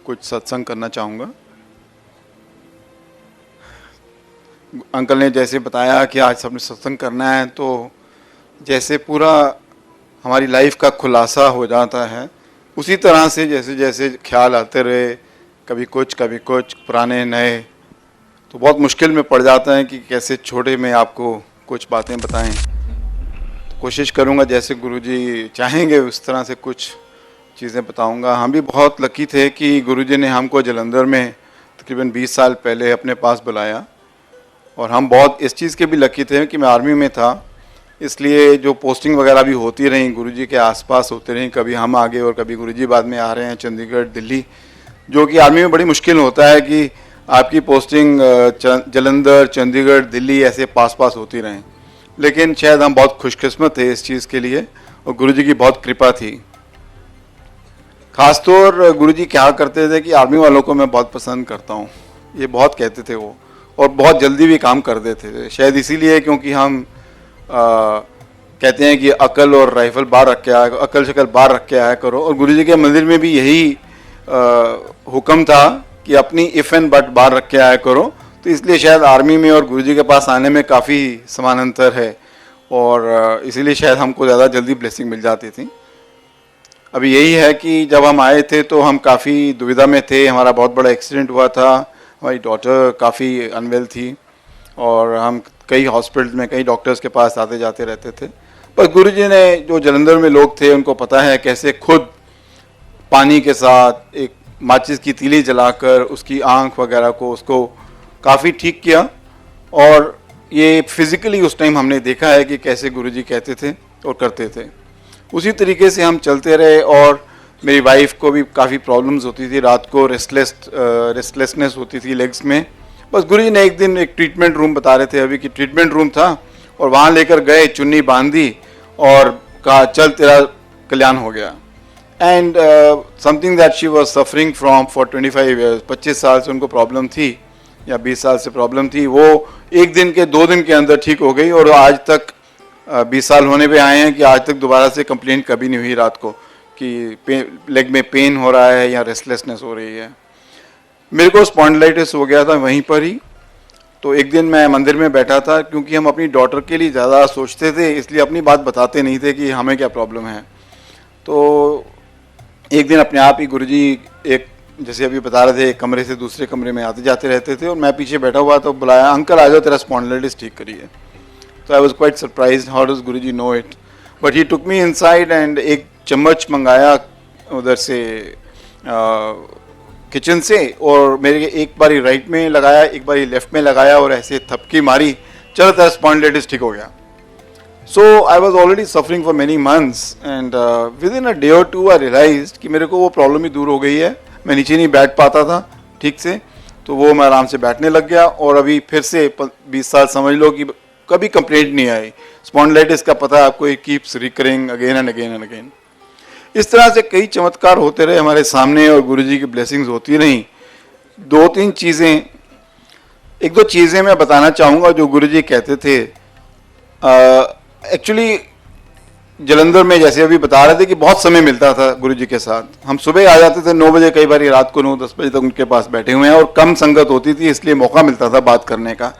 कुछ सत्संग करना चाहूँगा। अंकल ने जैसे बताया कि आज सबने सत्संग करना है, तो जैसे पूरा हमारी लाइफ का खुलासा हो जाता है, उसी तरह से जैसे जैसे ख्याल आते रहे, कभी कुछ पुराने नए, तो बहुत मुश्किल में पड़ जाता है कि कैसे छोटे में आपको कुछ बातें बताएं। तो कोशिश करूंगा जैसे गुरुजी चाहेंगे उस तरह से कुछ चीज़ें बताऊंगा। हम भी बहुत लकी थे कि गुरुजी ने हमको जलंधर में तकरीबन 20 साल पहले अपने पास बुलाया, और हम बहुत इस चीज़ के भी लकी थे कि मैं आर्मी में था, इसलिए जो पोस्टिंग वगैरह भी होती रही गुरुजी के आसपास होती रही, कभी हम आगे और कभी गुरुजी बाद में आ रहे हैं चंडीगढ़ दिल्ली, जो कि आर्मी में बड़ी मुश्किल होता है कि आपकी पोस्टिंग जलंधर चंडीगढ़ दिल्ली ऐसे पास पास होती रहें। लेकिन शायद हम बहुत खुशकिस्मत थे इस चीज़ के लिए, और गुरुजी की बहुत कृपा थी। ख़ासतौर गुरुजी क्या करते थे कि आर्मी वालों को मैं बहुत पसंद करता हूँ, ये बहुत कहते थे वो, और बहुत जल्दी भी काम कर देते थे। शायद इसीलिए क्योंकि हम कहते हैं कि अकल और राइफल बाहर रख के आया, अकल शक्ल बाहर रख के आया करो, और गुरुजी के मंदिर में भी यही हुक्म था कि अपनी इफ़ एंड बट बाहर रख के आया करो। तो इसलिए शायद आर्मी में और गुरुजी के पास आने में काफ़ी समानांतर है, और इसीलिए शायद हमको ज़्यादा जल्दी ब्लेसिंग मिल जाती थी। अभी यही है कि जब हम आए थे तो हम काफ़ी दुविधा में थे, हमारा बहुत बड़ा एक्सीडेंट हुआ था, हमारी डॉटर काफ़ी अनवेल थी, और हम कई हॉस्पिटल में कई डॉक्टर्स के पास आते जाते रहते थे। पर गुरुजी ने, जो जलंधर में लोग थे उनको पता है कैसे खुद पानी के साथ एक माचिस की तीली जलाकर उसकी आँख वगैरह को उसको काफ़ी ठीक किया, और ये फिज़िकली उस टाइम हमने देखा है कि कैसे गुरुजी कहते थे और करते थे। उसी तरीके से हम चलते रहे, और मेरी वाइफ को भी काफ़ी प्रॉब्लम्स होती थी, रात को रेस्टलेसनेस होती थी लेग्स में। बस गुरुजी ने एक दिन एक ट्रीटमेंट रूम बता रहे थे अभी कि ट्रीटमेंट रूम था, और वहाँ लेकर गए, चुन्नी बांधी और कहा चल तेरा कल्याण हो गया। And something that she was suffering from for 25 years, 25 साल से उनको प्रॉब्लम थी या 20 साल से प्रॉब्लम थी, वो एक दिन के 2 दिन के अंदर ठीक हो गई, और आज तक 20 साल होने पे आए हैं कि आज तक दोबारा से कंप्लेंट कभी नहीं हुई रात को कि लेग में पेन हो रहा है या रेस्टलेसनेस हो रही है। मेरे को स्पॉन्डिलाइटिस हो गया था वहीं पर ही। तो एक दिन मैं मंदिर में बैठा था, क्योंकि हम अपनी डॉटर के लिए ज़्यादा सोचते थे, इसलिए अपनी बात बताते नहीं थे कि हमें क्या प्रॉब्लम है। तो एक दिन अपने आप ही गुरुजी एक, जैसे अभी बता रहे थे, एक कमरे से दूसरे कमरे में आते जाते रहते थे, और मैं पीछे बैठा हुआ, तो बुलाया, अंकल आ जाओ तेरा स्पॉन्डिलाइटिस ठीक करिए। तो I was quite surprise, how does Guruji know it, but he took me inside and एक चम्मच मंगाया उधर से किचन से, और मेरे एक बारी राइट में लगाया, एक बारी लेफ्ट में लगाया, और ऐसे थपकी मारी, चलो तेरा स्पॉन्डिलाइटिस ठीक हो गया। So I was already suffering for many months, and within a day और 2 आई रियलाइज्ड कि मेरे को वो प्रॉब्लम ही दूर हो गई है। मैं नीचे नहीं बैठ पाता था ठीक से, तो वो मैं आराम से बैठने लग गया, और अभी फिर से 20 साल समझ लो कि कभी कंप्लेंट नहीं आई। स्पॉन्डिलाइटिस का पता है आपको, it keeps recurring again and again and again. इस तरह से कई चमत्कार होते रहे हमारे सामने, और गुरुजी की ब्लेसिंग्स होती रहीं। 2-3 चीज़ें, 1-2 चीज़ें मैं बताना चाहूँगा जो गुरुजी कहते थे। एक्चुअली जलंधर में जैसे अभी बता रहे थे कि बहुत समय मिलता था गुरुजी के साथ। हम सुबह आ जाते थे 9 बजे, कई बार रात को 9-10 बजे तक उनके पास बैठे हुए हैं, और कम संगत होती थी, इसलिए मौका मिलता था बात करने का।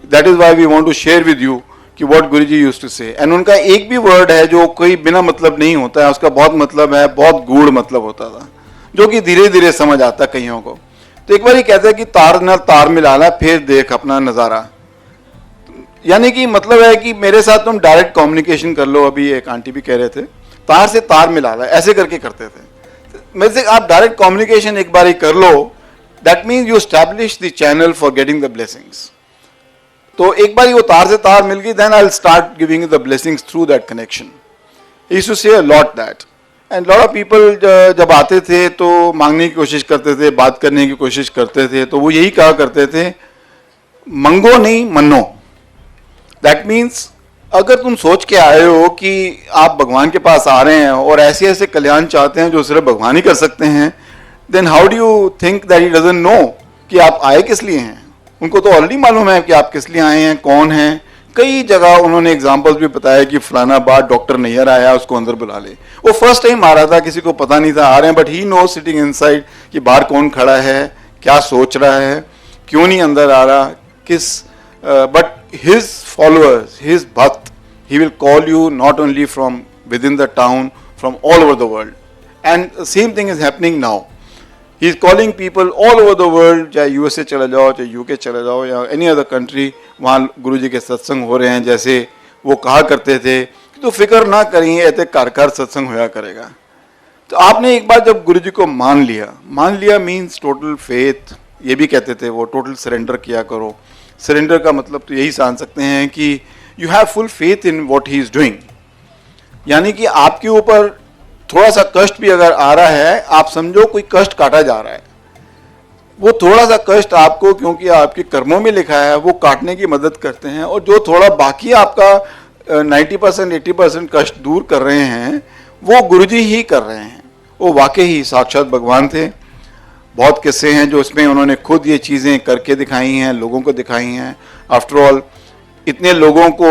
That is why we want to share with you कि what Guruji used to say. And उनका एक भी वर्ड है जो कोई बिना मतलब नहीं होता है, उसका बहुत मतलब है, बहुत गूढ़ मतलब होता था, जो कि धीरे धीरे समझ आता कईयों को। तो एक बार ही कहते हैं कि तार न तार मिलाना, फिर देख अपना नज़ारा। यानी कि मतलब है कि मेरे साथ तुम डायरेक्ट कम्युनिकेशन कर लो। अभी एक आंटी भी कह रहे थे तार से तार मिलाना, ऐसे करके करते थे। मेरे से आप डायरेक्ट कम्युनिकेशन एक बार ही कर लो, that means you establish the channel for getting the blessings. तो एक बार वो तार से तार मिल गई, then I will start giving the blessings through that connection. He used to say a lot that, and lot of people जब आते थे तो मांगने की कोशिश करते थे, बात करने की कोशिश करते थे, तो वो यही कहा करते थे, मंगो नहीं मनो। दैट मीन्स अगर तुम सोच के आए हो कि आप भगवान के पास आ रहे हैं और ऐसे ऐसे कल्याण चाहते हैं जो सिर्फ भगवान ही कर सकते हैं, then how do you think that he doesn't know कि आप आए किस लिए हैं। उनको तो ऑलरेडी मालूम है कि आप किस लिए आए हैं, कौन हैं, कई जगह उन्होंने एग्जाम्पल्स भी बताया कि फलाना बार डॉक्टर नैयर आया, उसको अंदर बुला ले। वो फर्स्ट टाइम आ रहा था, किसी को पता नहीं था आ रहे हैं, but he know sitting inside कि बाहर कौन खड़ा है, क्या सोच रहा है, क्यों नहीं अंदर आ रहा, किस बट हिज फॉलोअर्स, हिज भक्त, he will call you not only from within the town, from all over the world. And the same thing is happening now. He is calling people all over the world, चाहे USA चले जाओ, चाहे UK चले जाओ या any other country, वहाँ गुरु जी के सत्संग हो रहे हैं। जैसे वो कहा करते थे कि तो फिक्र ना करिए, ऐसे कार सत्संग होया करेगा। तो आपने एक बार जब गुरु जी को मान लिया मीन्स टोटल फेथ, ये भी कहते थे वो, टोटल सरेंडर किया करो। सरेंडर का मतलब तो यही जान सकते हैं कि you have full faith in what he is doing, यानी कि आपके ऊपर थोड़ा सा कष्ट भी अगर आ रहा है, आप समझो कोई कष्ट काटा जा रहा है, वो थोड़ा सा कष्ट आपको, क्योंकि आपके कर्मों में लिखा है, वो काटने की मदद करते हैं। और जो थोड़ा बाकी आपका 90% 80% कष्ट दूर कर रहे हैं, वो गुरुजी ही कर रहे हैं। वो वाकई ही साक्षात भगवान थे। बहुत किस्से हैं जो इसमें उन्होंने खुद ये चीज़ें करके दिखाई हैं, लोगों को दिखाई हैं। आफ्टर ऑल इतने लोगों को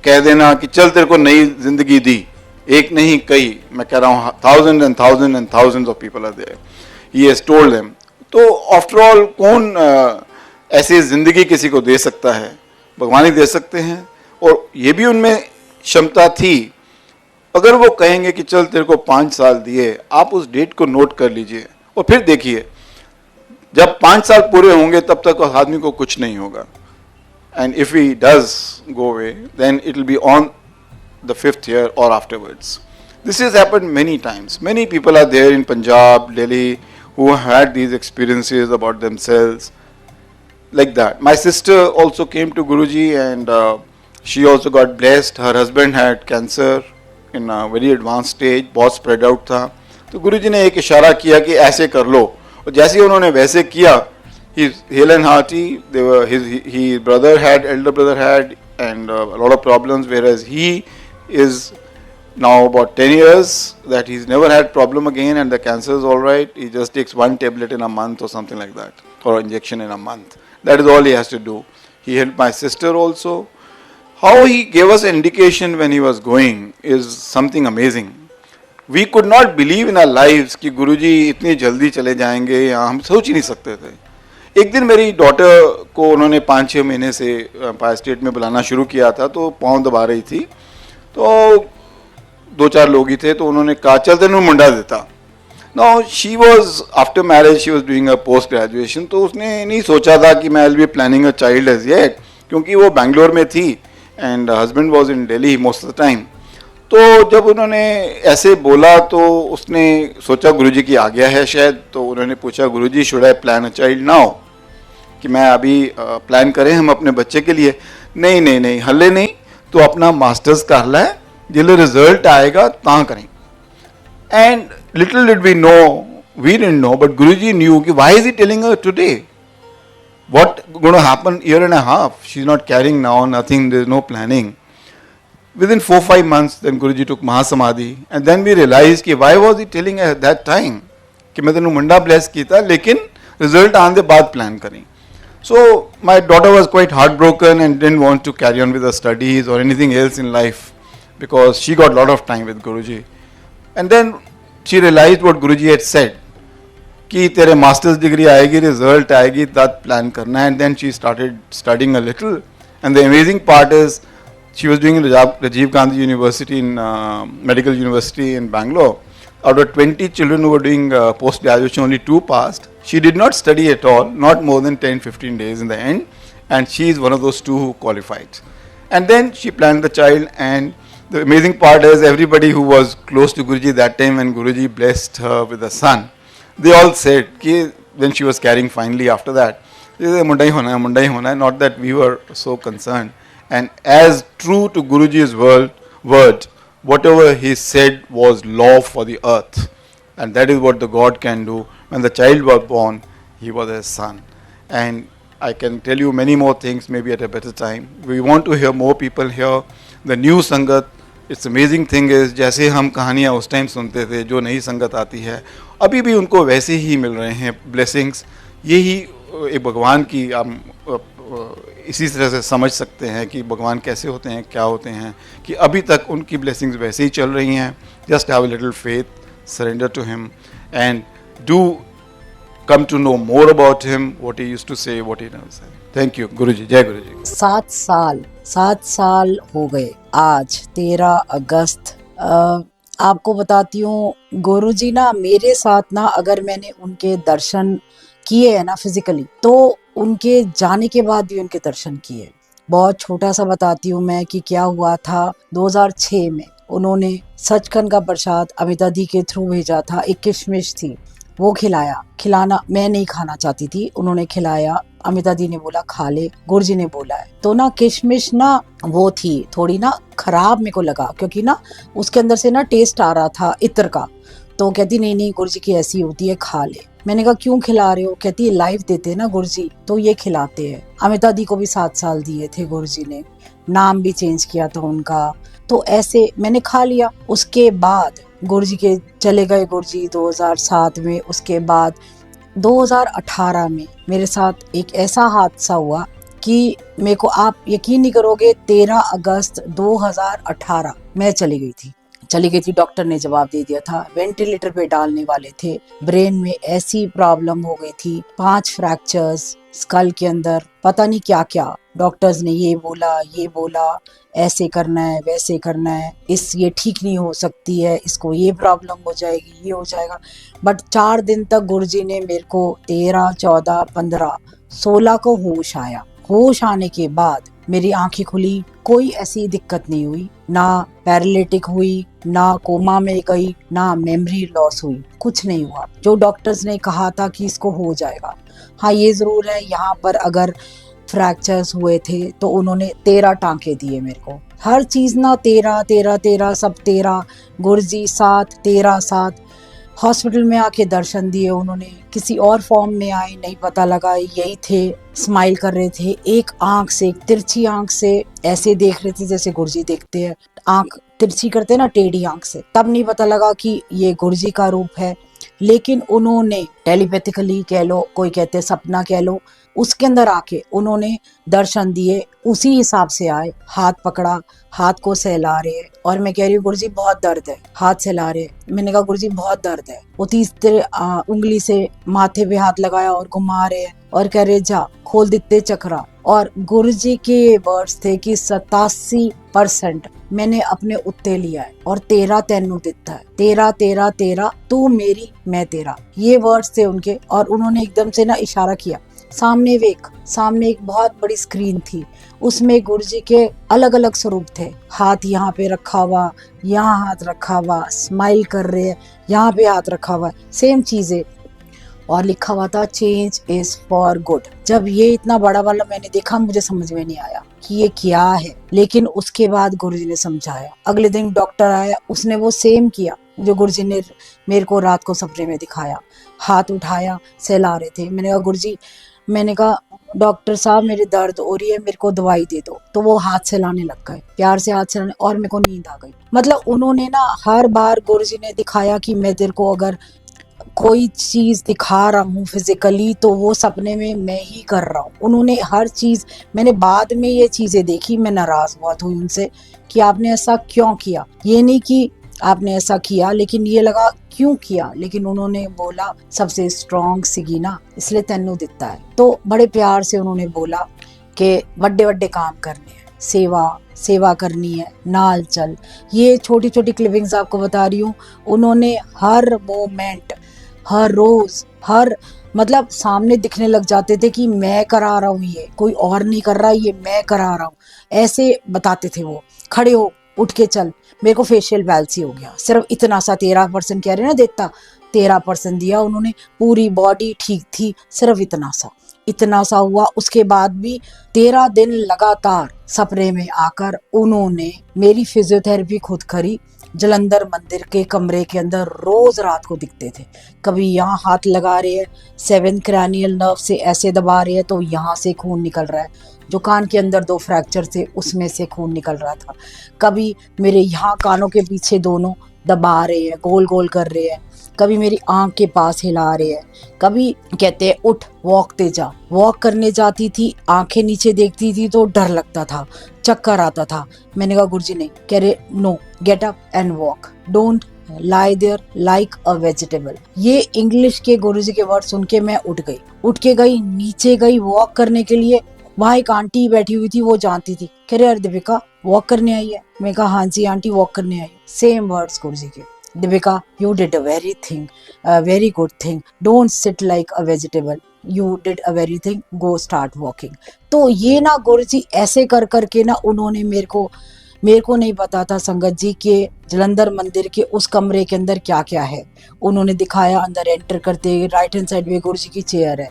कह देना कि चल तेरे को नई जिंदगी दी, एक नहीं कई, मैं कह रहा हूँ thousand and thousand and thousands of people are there, he has told them. तो आफ्टर ऑल कौन ऐसी जिंदगी किसी को दे सकता है? भगवान ही दे सकते हैं। और ये भी उनमें क्षमता थी, अगर वो कहेंगे कि चल तेरे को 5 साल दिए, आप उस डेट को नोट कर लीजिए और फिर देखिए जब 5 साल पूरे होंगे तब तक उस आदमी को कुछ नहीं होगा। And if he does go away, then it will be on the 5th year or afterwards. This has happened many times. Many people are there in Punjab, Delhi, who had these experiences about themselves like that. My sister also came to Guruji and she also got blessed. Her husband had cancer in a very advanced stage, बहुत spread out था। तो गुरुजी ने एक इशारा किया कि ऐसे कर लो, और जैसे ही उन्होंने वैसे किया, he's hale and hearty. They were his brother had, elder brother had, and a lot of problems, whereas he is now about 10 years that he's never had problem again, and the cancer is all right. He just takes 1 tablet in a month or something like that, or injection in a month. That is all he has to do. He helped my sister also. How he gave us an indication when he was going is something amazing. We could not believe in our lives कि गुरुजी इतनी जल्दी चले जाएंगे, या हम सोच ही नहीं सकते थे। एक दिन मेरी डॉटर को उन्होंने 5-6 महीने से एम्पायर स्टेट में बुलाना शुरू किया था, तो पाँव दबा रही थी, तो 2-4 लोग ही थे, तो उन्होंने कहा चल तेनू मुंडा देता। Now she was after marriage, she was doing a post graduation, तो उसने नहीं सोचा था कि मैं will be planning a child as yet, क्योंकि वो बैंगलोर में थी and husband was in Delhi most of the time. तो जब उन्होंने ऐसे बोला तो उसने सोचा गुरुजी की आज्ञा है शायद, तो उन्होंने पूछा Guruji should I plan a child now, कि मैं अभी प्लान करें हम अपने बच्चे के लिए? नहीं नहीं नहीं, हल्ले नहीं, तो अपना मास्टर्स कर लै, जिले रिजल्ट आएगा ता करें। And little did we know, we didn't know, but Guruji knew कि why is he telling her today, what gonna happen year and a half, she is not carrying now nothing, there is no planning. Within 4-5 months, then Guruji took Mahasamadhi, and then we realized कि why was he telling at that time कि मैं तेनू मुंडा bless कीता, लेकिन result आने के बाद plan करें। So my daughter was quite heartbroken and didn't want to carry on with her studies or anything else in life because she got a lot of time with Guruji. And then she realized what Guruji had said कि तेरे master's degree आएगी, result आएगी, तब plan करना, and then she started studying a little. And the amazing part is she was doing in Rajiv Gandhi University in Medical University in Bangalore. Out of 20 children who were doing post graduation, only 2 passed. She did not study at all, not more than 10-15 days in the end, and she is one of those 2 who qualified. And then she planned the child, and the amazing part is everybody who was close to Guruji that time when Guruji blessed her with a son, they all said कि when she was carrying finally after that, they said मुंडा ही होना है, not that we were so concerned. And as true to Guruji's word, whatever he said was law for the earth. And that is what the God can do. When the child was born, he was his son. And I can tell you many more things maybe at a better time. We want to hear more people here. The new Sangat, it's amazing thing is, जैसे हम कहानियाँ उस time सुनते थे, जो नई संगत आती है, अभी भी उनको वैसे ही मिल रहे हैं ब्लेसिंग्स। यही एक भगवान की इसी तरह से समझ सकते हैं कि भगवान कैसे होते हैं, क्या होते हैं, कि अभी तक उनकी ब्लेसिंग्स वैसे ही चल रही हैं. Just have a little faith, surrender to him and do come to know more about him, what he used to say, what he never said. Thank you, Guruji. Jai Guruji. 7 साल हो गए आज 13 अगस्त. आपको बताती हूँ गुरुजी ना मेरे साथ ना, अगर मैंने उनके दर्शन किए हैं ना फिजिकली, तो उनके जाने के बाद भी उनके दर्शन किए. बहुत छोटा सा बताती हूँ मैं कि क्या हुआ था. 2006 में उन्होंने सचखंड का प्रसाद अमिता दी के थ्रू भेजा था. एक किशमिश थी, वो खिलाना मैं नहीं खाना चाहती थी, उन्होंने खिलाया. अमिता दी ने बोला खा ले, गुरुजी ने बोला है. तो ना किशमिश ना वो थी थोड़ी ना खराब मेरे को लगा, क्योंकि ना उसके अंदर से ना टेस्ट आ रहा था इत्र का. तो कहती नहीं नहीं गुरुजी की ऐसी होती है, खा ले. मैंने कहा क्यों खिला रहे हो? कहती है लाइफ देते हैं ना गुरुजी, तो ये खिलाते हैं. अमिता दी को भी 7 साल दिए थे गुरुजी ने, नाम भी चेंज किया था उनका. तो ऐसे मैंने खा लिया. उसके बाद गुरुजी के चले गए गुरुजी 2007 में. उसके बाद 2018 में मेरे साथ एक ऐसा हादसा हुआ कि मेरे को, आप यकीन नहीं करोगे, 13 अगस्त 2018 मैं चली गई थी. डॉक्टर ने जवाब दे दिया था, वेंटिलेटर पे डालने वाले थे. ब्रेन में ऐसी प्रॉब्लम हो गई थी, 5 फ्रैक्चर्स स्कल के अंदर, पता नहीं क्या क्या. डॉक्टर्स ने ये बोला ऐसे करना है, वैसे करना है, ये ठीक नहीं हो सकती है, इसको ये प्रॉब्लम हो जाएगी, ये हो जाएगा. बट 4 दिन तक गुरुजी ने मेरे को 13, 14, 15, 16 को होश आया. होश आने के बाद मेरी आंखें खुली, कोई ऐसी दिक्कत नहीं हुई, ना पैरालिटिक हुई, ना कोमा में गई, ना मेमोरी लॉस हुई, कुछ नहीं हुआ. जो डॉक्टर्स ने कहा था कि इसको हो जाएगा. हाँ ये जरूर है, यहाँ पर अगर फ्रैक्चर्स हुए थे तो उन्होंने 13 टांके दिए मेरे को. हर चीज ना 13 13 13 सब 13. गुरुजी 7 13 7. हॉस्पिटल में आके दर्शन दिए उन्होंने, किसी और फॉर्म में आए नहीं पता लगा, यही थे. स्माइल कर रहे थे, एक आंख से, एक तिरछी आंख से ऐसे देख रहे थे जैसे गुरुजी देखते हैं. आंख तिरछी करते ना, टेढ़ी आंख से. तब नहीं पता लगा कि ये गुरुजी का रूप है. लेकिन उन्होंने टेलीपैथिकली कह लो, कोई कहते सपना कह लो, उसके अंदर आके उन्होंने दर्शन दिए. उसी हिसाब से आए, हाथ पकड़ा, हाथ को सहला रहे हैं. और मैं कह रही हूँ गुरुजी बहुत दर्द है, हाथ सहला रहे. मैंने कहा गुरुजी बहुत दर्द है. वो तीसरे उंगली से माथे पे हाथ लगाया और घुमा रहे हैं और कह रहे जा खोल देते चक्रा. और गुरुजी के वर्ड्स थे कि 87% मैंने अपने उत्ते लिया है और 13 तेनू दिता है. 13 13 13, तू मेरी मैं तेरा, ये वर्ड्स थे उनके. और उन्होंने एकदम से ना इशारा किया. सामने एक बहुत बड़ी स्क्रीन थी, उसमें गुरुजी के अलग अलग स्वरूप थे. हाथ यहाँ पे रखा हुआ, यहाँ हाथ रखा हुआ, स्माइल कर रहे हैं, यहाँ पे हाथ रखा हुआ, सेम चीजें. और लिखा हुआ था चेंज इज फॉर गुड. जब ये इतना बड़ा वाला मैंने देखा, मुझे समझ में नहीं आया कि ये क्या है. लेकिन उसके बाद गुरुजी ने समझाया. अगले दिन डॉक्टर आया, उसने वो सेम किया जो गुरुजी ने मेरे को रात को सपने में दिखाया. हाथ उठाया, सहला रहे थे. मैंने कहा गुरुजी, मैंने कहा डॉक्टर साहब मेरे दर्द हो रही है, मेरे को दवाई दे दो. तो वो हाथ सहलाने लग गए, प्यार से हाथ सहलाने, और मेरे को नींद आ गई. मतलब उन्होंने ना हर बार गुरुजी ने दिखाया कि मैं तेरे को अगर कोई चीज दिखा रहा हूँ फिजिकली, तो वो सपने में मैं ही कर रहा हूँ. उन्होंने हर चीज, मैंने बाद में ये चीजें देखी, मैं नाराज बहुत हुई उनसे कि आपने ऐसा क्यों किया. ये नहीं कि आपने ऐसा किया, लेकिन ये लगा क्यों किया. लेकिन उन्होंने बोला सबसे स्ट्रॉन्ग सिगीना, इसलिए तेनू दिता है. तो बड़े प्यार से उन्होंने बोला कि बड़े बड़े काम करने हैं, सेवा करनी है, नाल चल. ये छोटी छोटी क्लिपिंग्स आपको बता रही हूँ. उन्होंने हर मोमेंट, हर रोज, हर मतलब सामने दिखने लग जाते थे कि मैं करा रहा हूँ, ये कोई और नहीं कर रहा, ये मैं करा रहा हूँ, ऐसे बताते थे वो. खड़े हो, उठ के चल. मेरे को फेशियल वैल्सी हो गया, सिर्फ इतना सा. 13% कह रहे ना देता, 13% दिया उन्होंने. पूरी बॉडी ठीक थी, सिर्फ इतना सा हुआ. उसके बाद भी 13 दिन लगातार सपने में आकर उन्होंने मेरी फिजियोथेरेपी खुद करी. जलंधर मंदिर के कमरे के अंदर रोज रात को दिखते थे. कभी यहाँ हाथ लगा रहे हैं, 7 क्रैनियल नर्व से ऐसे दबा रहे हैं तो यहाँ से खून निकल रहा है. जो कान के अंदर 2 फ्रैक्चर थे उसमें से खून निकल रहा था. कभी मेरे यहाँ कानों के पीछे दोनों दबा रहे हैं, गोल गोल कर रहे हैं. कभी मेरी आंख के पास हिला रहे हैं, कभी कहते हैं उठ वॉक ते जा। वॉक करने जाती थी, आंखें नीचे देखती थी तो डर लगता था, चक्कर आता था। मैंने कहा गुरुजी नहीं। कह रहे no, get up and walk, don't lie there like a vegetable. ये इंग्लिश के गुरुजी के वर्ड सुन के मैं उठ के गई, नीचे गई वॉक करने के लिए। वहां एक आंटी बैठी हुई थी, वो जानती थी। कह रहे अरे दीपिका वॉक करने आई है। मैं कहा हाँ जी आंटी वॉक करने आई। सेम वर्ड्स गुरुजी के, Deepika you did a very good thing, don't sit like a vegetable, you did a very thing, go start walking. तो ये ना गुरुजी ऐसे कर करके ना उन्होंने मेरे को नहीं पता था संगत जी के जलंधर मंदिर के उस कमरे के अंदर क्या क्या है। उन्होंने दिखाया, अंदर एंटर करते राइट हैंड साइड में गुरुजी की चेयर है,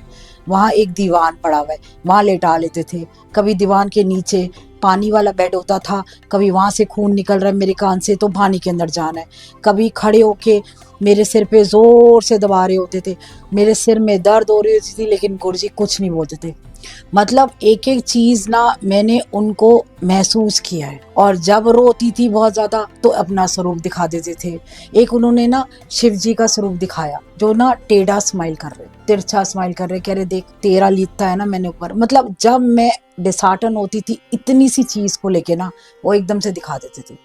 वहाँ एक दीवान पड़ा हुआ है, वहाँ लेटा लेते थे। कभी दीवान के नीचे पानी वाला बेड होता था, कभी वहाँ से खून निकल रहा है मेरे कान से तो पानी के अंदर जाना है। कभी खड़े होके मेरे सिर पे जोर से दबा रहे होते थे, मेरे सिर में दर्द हो रही होती थी, लेकिन गुरुजी कुछ नहीं बोलते थे। मतलब एक एक चीज ना मैंने उनको महसूस किया है। और जब रोती थी बहुत ज्यादा तो अपना स्वरूप दिखा देते थे। एक उन्होंने ना शिव जी का स्वरूप दिखाया, जो ना टेढ़ा स्माइल कर रहे, तिरछा स्माइल कर रहे, कह रहे देख तेरा लिखता है ना मैंने ऊपर। मतलब जब मैं डिसहार्टन होती थी इतनी सी चीज को लेके ना, वो एकदम से दिखा देते थे।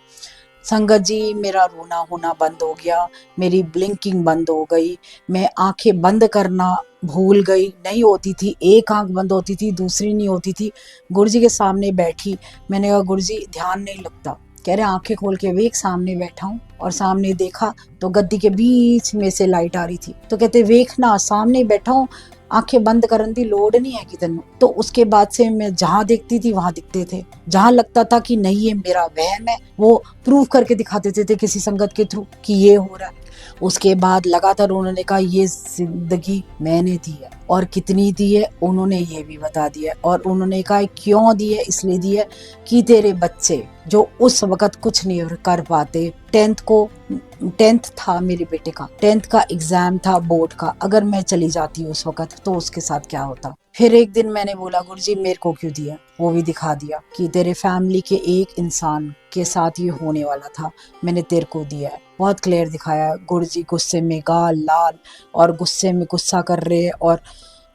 संगत जी मेरा रोना होना बंद हो गया, मेरी ब्लिंकिंग बंद हो गई, मैं आंखें बंद करना भूल गई। नहीं होती थी, एक आंख बंद होती थी, दूसरी नहीं होती थी। गुरुजी के सामने बैठी, मैंने कहा गुरुजी ध्यान नहीं लगता। कह रहे आंखें खोल के वेख, सामने बैठा हूँ। और सामने देखा तो गद्दी के बीच में से लाइट आ रही थी। तो कहते वेख ना, सामने बैठा हूँ, आंखें बंद करन दी लोड नहीं है कि तेन। तो उसके बाद से मैं जहां देखती थी वहां दिखते थे। जहां लगता था कि नहीं ये मेरा वहम है, वो प्रूव करके दिखा देते थे किसी संगत के थ्रू कि ये हो रहा है। उसके बाद लगातार उन्होंने कहा ये जिंदगी मैंने दी है, और कितनी दी है उन्होंने ये भी बता दिया। और उन्होंने कहा क्यों दी है, इसलिए दी है कि तेरे बच्चे जो उस वक्त कुछ नहीं कर पाते, 10th था मेरे बेटे का, 10th का एग्जाम था बोर्ड का, अगर मैं चली जाती उस वक्त तो उसके साथ क्या होता। फिर एक दिन मैंने बोला गुरुजी मेरे को क्यों दिया, वो भी दिखा दिया कि तेरे फैमिली के एक इंसान के साथ ये होने वाला था, मैंने तेरे को दिया है। बहुत क्लियर दिखाया। गुरुजी गुस्से में गाल लाल, और गुस्से में गुस्सा कर रहे हैं, और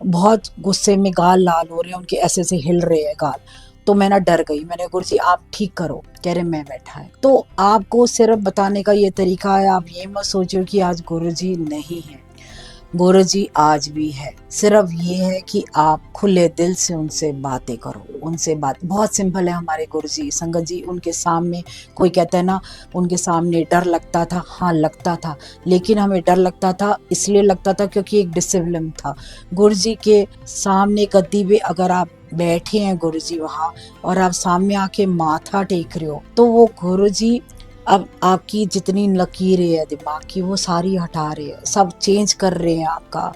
बहुत गुस्से में गाल लाल हो रहे हैं, उनके ऐसे से हिल रहे हैं गाल। तो मैं ना डर गई, मैंने गुरुजी आप ठीक करो। कह रहे मैं बैठा है। तो आपको सिर्फ बताने का ये तरीका है, आप ये मत सोचो कि आज गुरुजी नहीं है, गुरुजी आज भी है। सिर्फ ये है कि आप खुले दिल से उनसे बातें करो, उनसे बात बहुत सिंपल है। हमारे गुरुजी संगत जी, उनके सामने कोई कहता है ना उनके सामने डर लगता था, हाँ लगता था, लेकिन हमें डर लगता था इसलिए लगता था क्योंकि एक डिसिप्लिन था। गुरुजी के सामने गद्दी पे अगर आप बैठे हैं गुरुजी वहाँ, और आप सामने आके माथा टेक रहे हो, तो वो गुरुजी अब आपकी जितनी लकीरें है दिमाग की वो सारी हटा रहे हैं, सब चेंज कर रहे हैं आपका।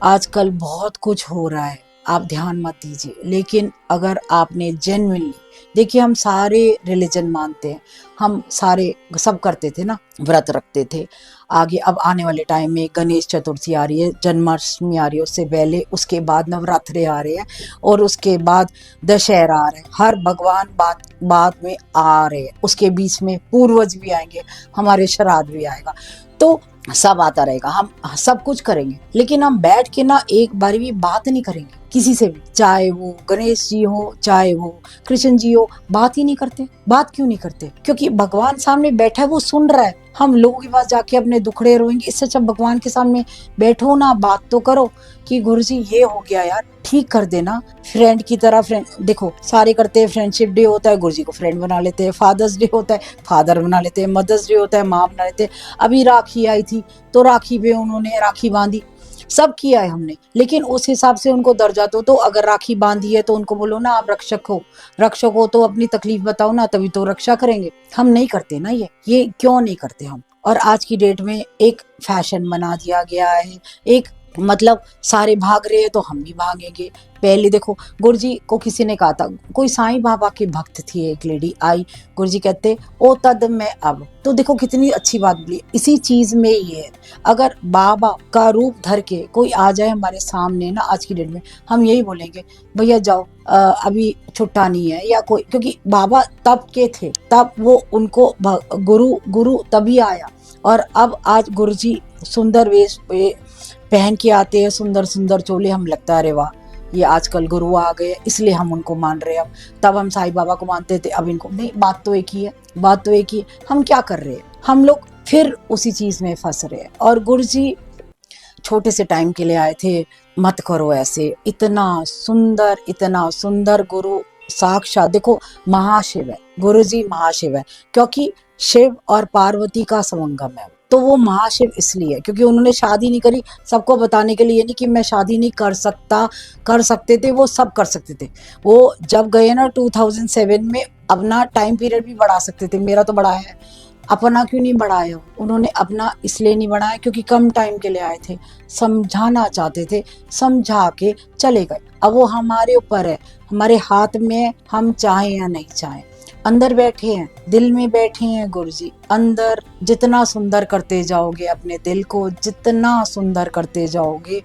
आजकल बहुत कुछ हो रहा है, आप ध्यान मत दीजिए। लेकिन अगर आपने जेन्युइनली, देखिए हम सारे रिलीजन मानते हैं, हम सारे सब करते थे ना, व्रत रखते थे। आगे अब आने वाले टाइम में गणेश चतुर्थी आ रही है, जन्माष्टमी आ रही है, उससे पहले उसके बाद नवरात्रे आ रहे हैं, और उसके बाद दशहरा आ रहा है। हर भगवान बाद में आ रहे हैं, उसके बीच में पूर्वज भी आएंगे, हमारे श्राद्ध भी आएगा, तो सब आता रहेगा। हम सब कुछ करेंगे, लेकिन हम बैठ के ना एक बार भी बात नहीं करेंगे किसी से भी, चाहे वो गणेश जी हो चाहे वो कृष्ण जी हो, बात ही नहीं करते। बात क्यों नहीं करते? क्योंकि भगवान सामने बैठा है, वो सुन रहा है। हम लोगों के पास जाके अपने दुखड़े रोएंगे, इससे अच्छा भगवान के सामने बैठो ना, बात तो करो कि गुरुजी ये हो गया यार, ठीक कर देना। फ्रेंड की तरह, फ्रेंड देखो सारे करते हैं, फ्रेंडशिप डे होता है गुरुजी को फ्रेंड बना लेते हैं, फादर्स डे होता है फादर बना लेते हैं, मदर्स डे होता है माँ बना लेते हैं। अभी राखी आई थी तो राखी पे उन्होंने राखी बांधी, सब किया है हमने, लेकिन उस हिसाब से उनको दर्जा दो। तो अगर राखी बांधी है तो उनको बोलो ना आप रक्षक हो तो अपनी तकलीफ बताओ ना, तभी तो रक्षा करेंगे। हम नहीं करते ना, ये क्यों नहीं करते हम? और आज की डेट में एक फैशन बना दिया गया है, एक मतलब सारे भाग रहे हैं तो हम भी भागेंगे। पहले देखो गुरुजी को किसी ने कहा था, कोई साईं बाबा के भक्त थी, एक लेडी आई, गुरुजी कहते ओ तद मैं अब, तो देखो कितनी अच्छी बात बोली। इसी चीज में ये है, अगर बाबा का रूप धर के कोई आ जाए हमारे सामने ना आज की डेट में, हम यही बोलेंगे भैया जाओ, अभी छुट्टा नहीं है या कोई, क्योंकि बाबा तब के थे, तब वो उनको गुरु तभी आया। और अब आज गुरुजी सुंदर वेश पहन के आते हैं, सुंदर सुंदर चोले, हम लगता है अरे वाह ये आजकल गुरु आ गए इसलिए हम उनको मान रहे हैं। अब तब हम साईं बाबा को मानते थे, अब इनको नहीं। बात तो एक ही है, बात तो एक ही है। हम क्या कर रहे हैं, हम लोग फिर उसी चीज में फंस रहे हैं। और गुरुजी छोटे से टाइम के लिए आए थे, मत करो ऐसे। इतना सुंदर गुरु, साक्षात देखो महाशिव है गुरुजी, महाशिव है, क्योंकि शिव और पार्वती का संगम है। तो वो महाशिव इसलिए क्योंकि उन्होंने शादी नहीं करी, सबको बताने के लिए नहीं कि मैं शादी नहीं कर सकता, कर सकते थे, वो सब कर सकते थे। वो जब गए ना 2007 में, अपना टाइम पीरियड भी बढ़ा सकते थे, मेरा तो बढ़ाया है, अपना क्यों नहीं बढ़ाया? उन्होंने अपना इसलिए नहीं बढ़ाया क्योंकि कम टाइम के लिए आए थे, समझाना चाहते थे, समझा के चले गए। अब वो हमारे ऊपर है, हमारे हाथ में, हम चाहें या नहीं चाहें। अंदर बैठे हैं, दिल में बैठे हैं गुरुजी। अंदर जितना सुंदर करते जाओगे अपने दिल को, जितना सुंदर करते जाओगे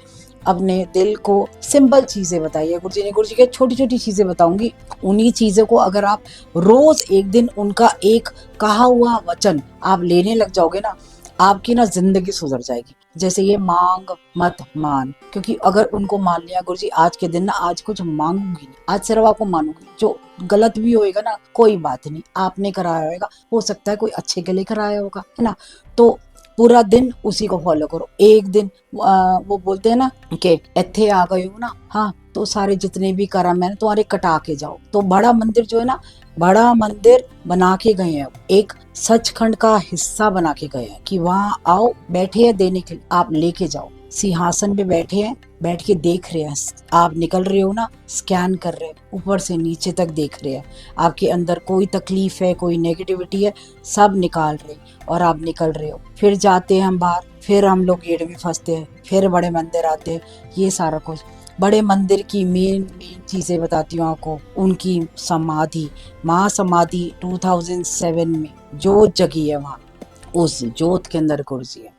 अपने दिल को, सिंपल चीजें बताइए गुरुजी ने, गुरुजी के छोटी छोटी चीजें बताऊंगी। उन्हीं चीजों को अगर आप रोज एक दिन उनका एक कहा हुआ वचन आप लेने लग जाओगे ना, आपकी ना जिंदगी सुधर जाएगी। जैसे ये मांग मत मान, क्योंकि अगर उनको मान लिया गुरुजी आज के दिन ना, आज कुछ मांगूंगी नहीं, आज सिर्फ आपको मानूंगी। जो गलत भी होएगा ना कोई बात नहीं, आपने कराया होगा, हो सकता है कोई अच्छे के लिए कराया होगा, है ना। तो पूरा दिन उसी को फॉलो करो। एक दिन वो बोलते हैं ना कि इत्थे आ गए हो ना, हाँ तो सारे जितने भी कर्म है तुम्हारे कटा के जाओ। तो बड़ा मंदिर जो है ना, बड़ा मंदिर बना के गए हैं, एक सचखंड का हिस्सा बना के गए हैं कि वहां आओ, बैठे हैं देने के लिए, आप लेके जाओ। सिंहासन पे बैठे हैं, बैठ के देख रहे हैं, आप निकल रहे हो ना, स्कैन कर रहे हैं, ऊपर से नीचे तक देख रहे हैं। आपके अंदर कोई तकलीफ है, कोई नेगेटिविटी है, सब निकाल रहे और आप निकल रहे हो। फिर जाते हैं हम बाहर, फिर हम लोग गेट में फंसते हैं, फिर बड़े मंदिर आते हैं। ये सारा कुछ बड़े मंदिर की मेन चीजें बताती हूँ आपको। उनकी समाधि, महासमाधि 2007 में जोत जगी है वहाँ, उस जोत के अंदर गुरुजी है।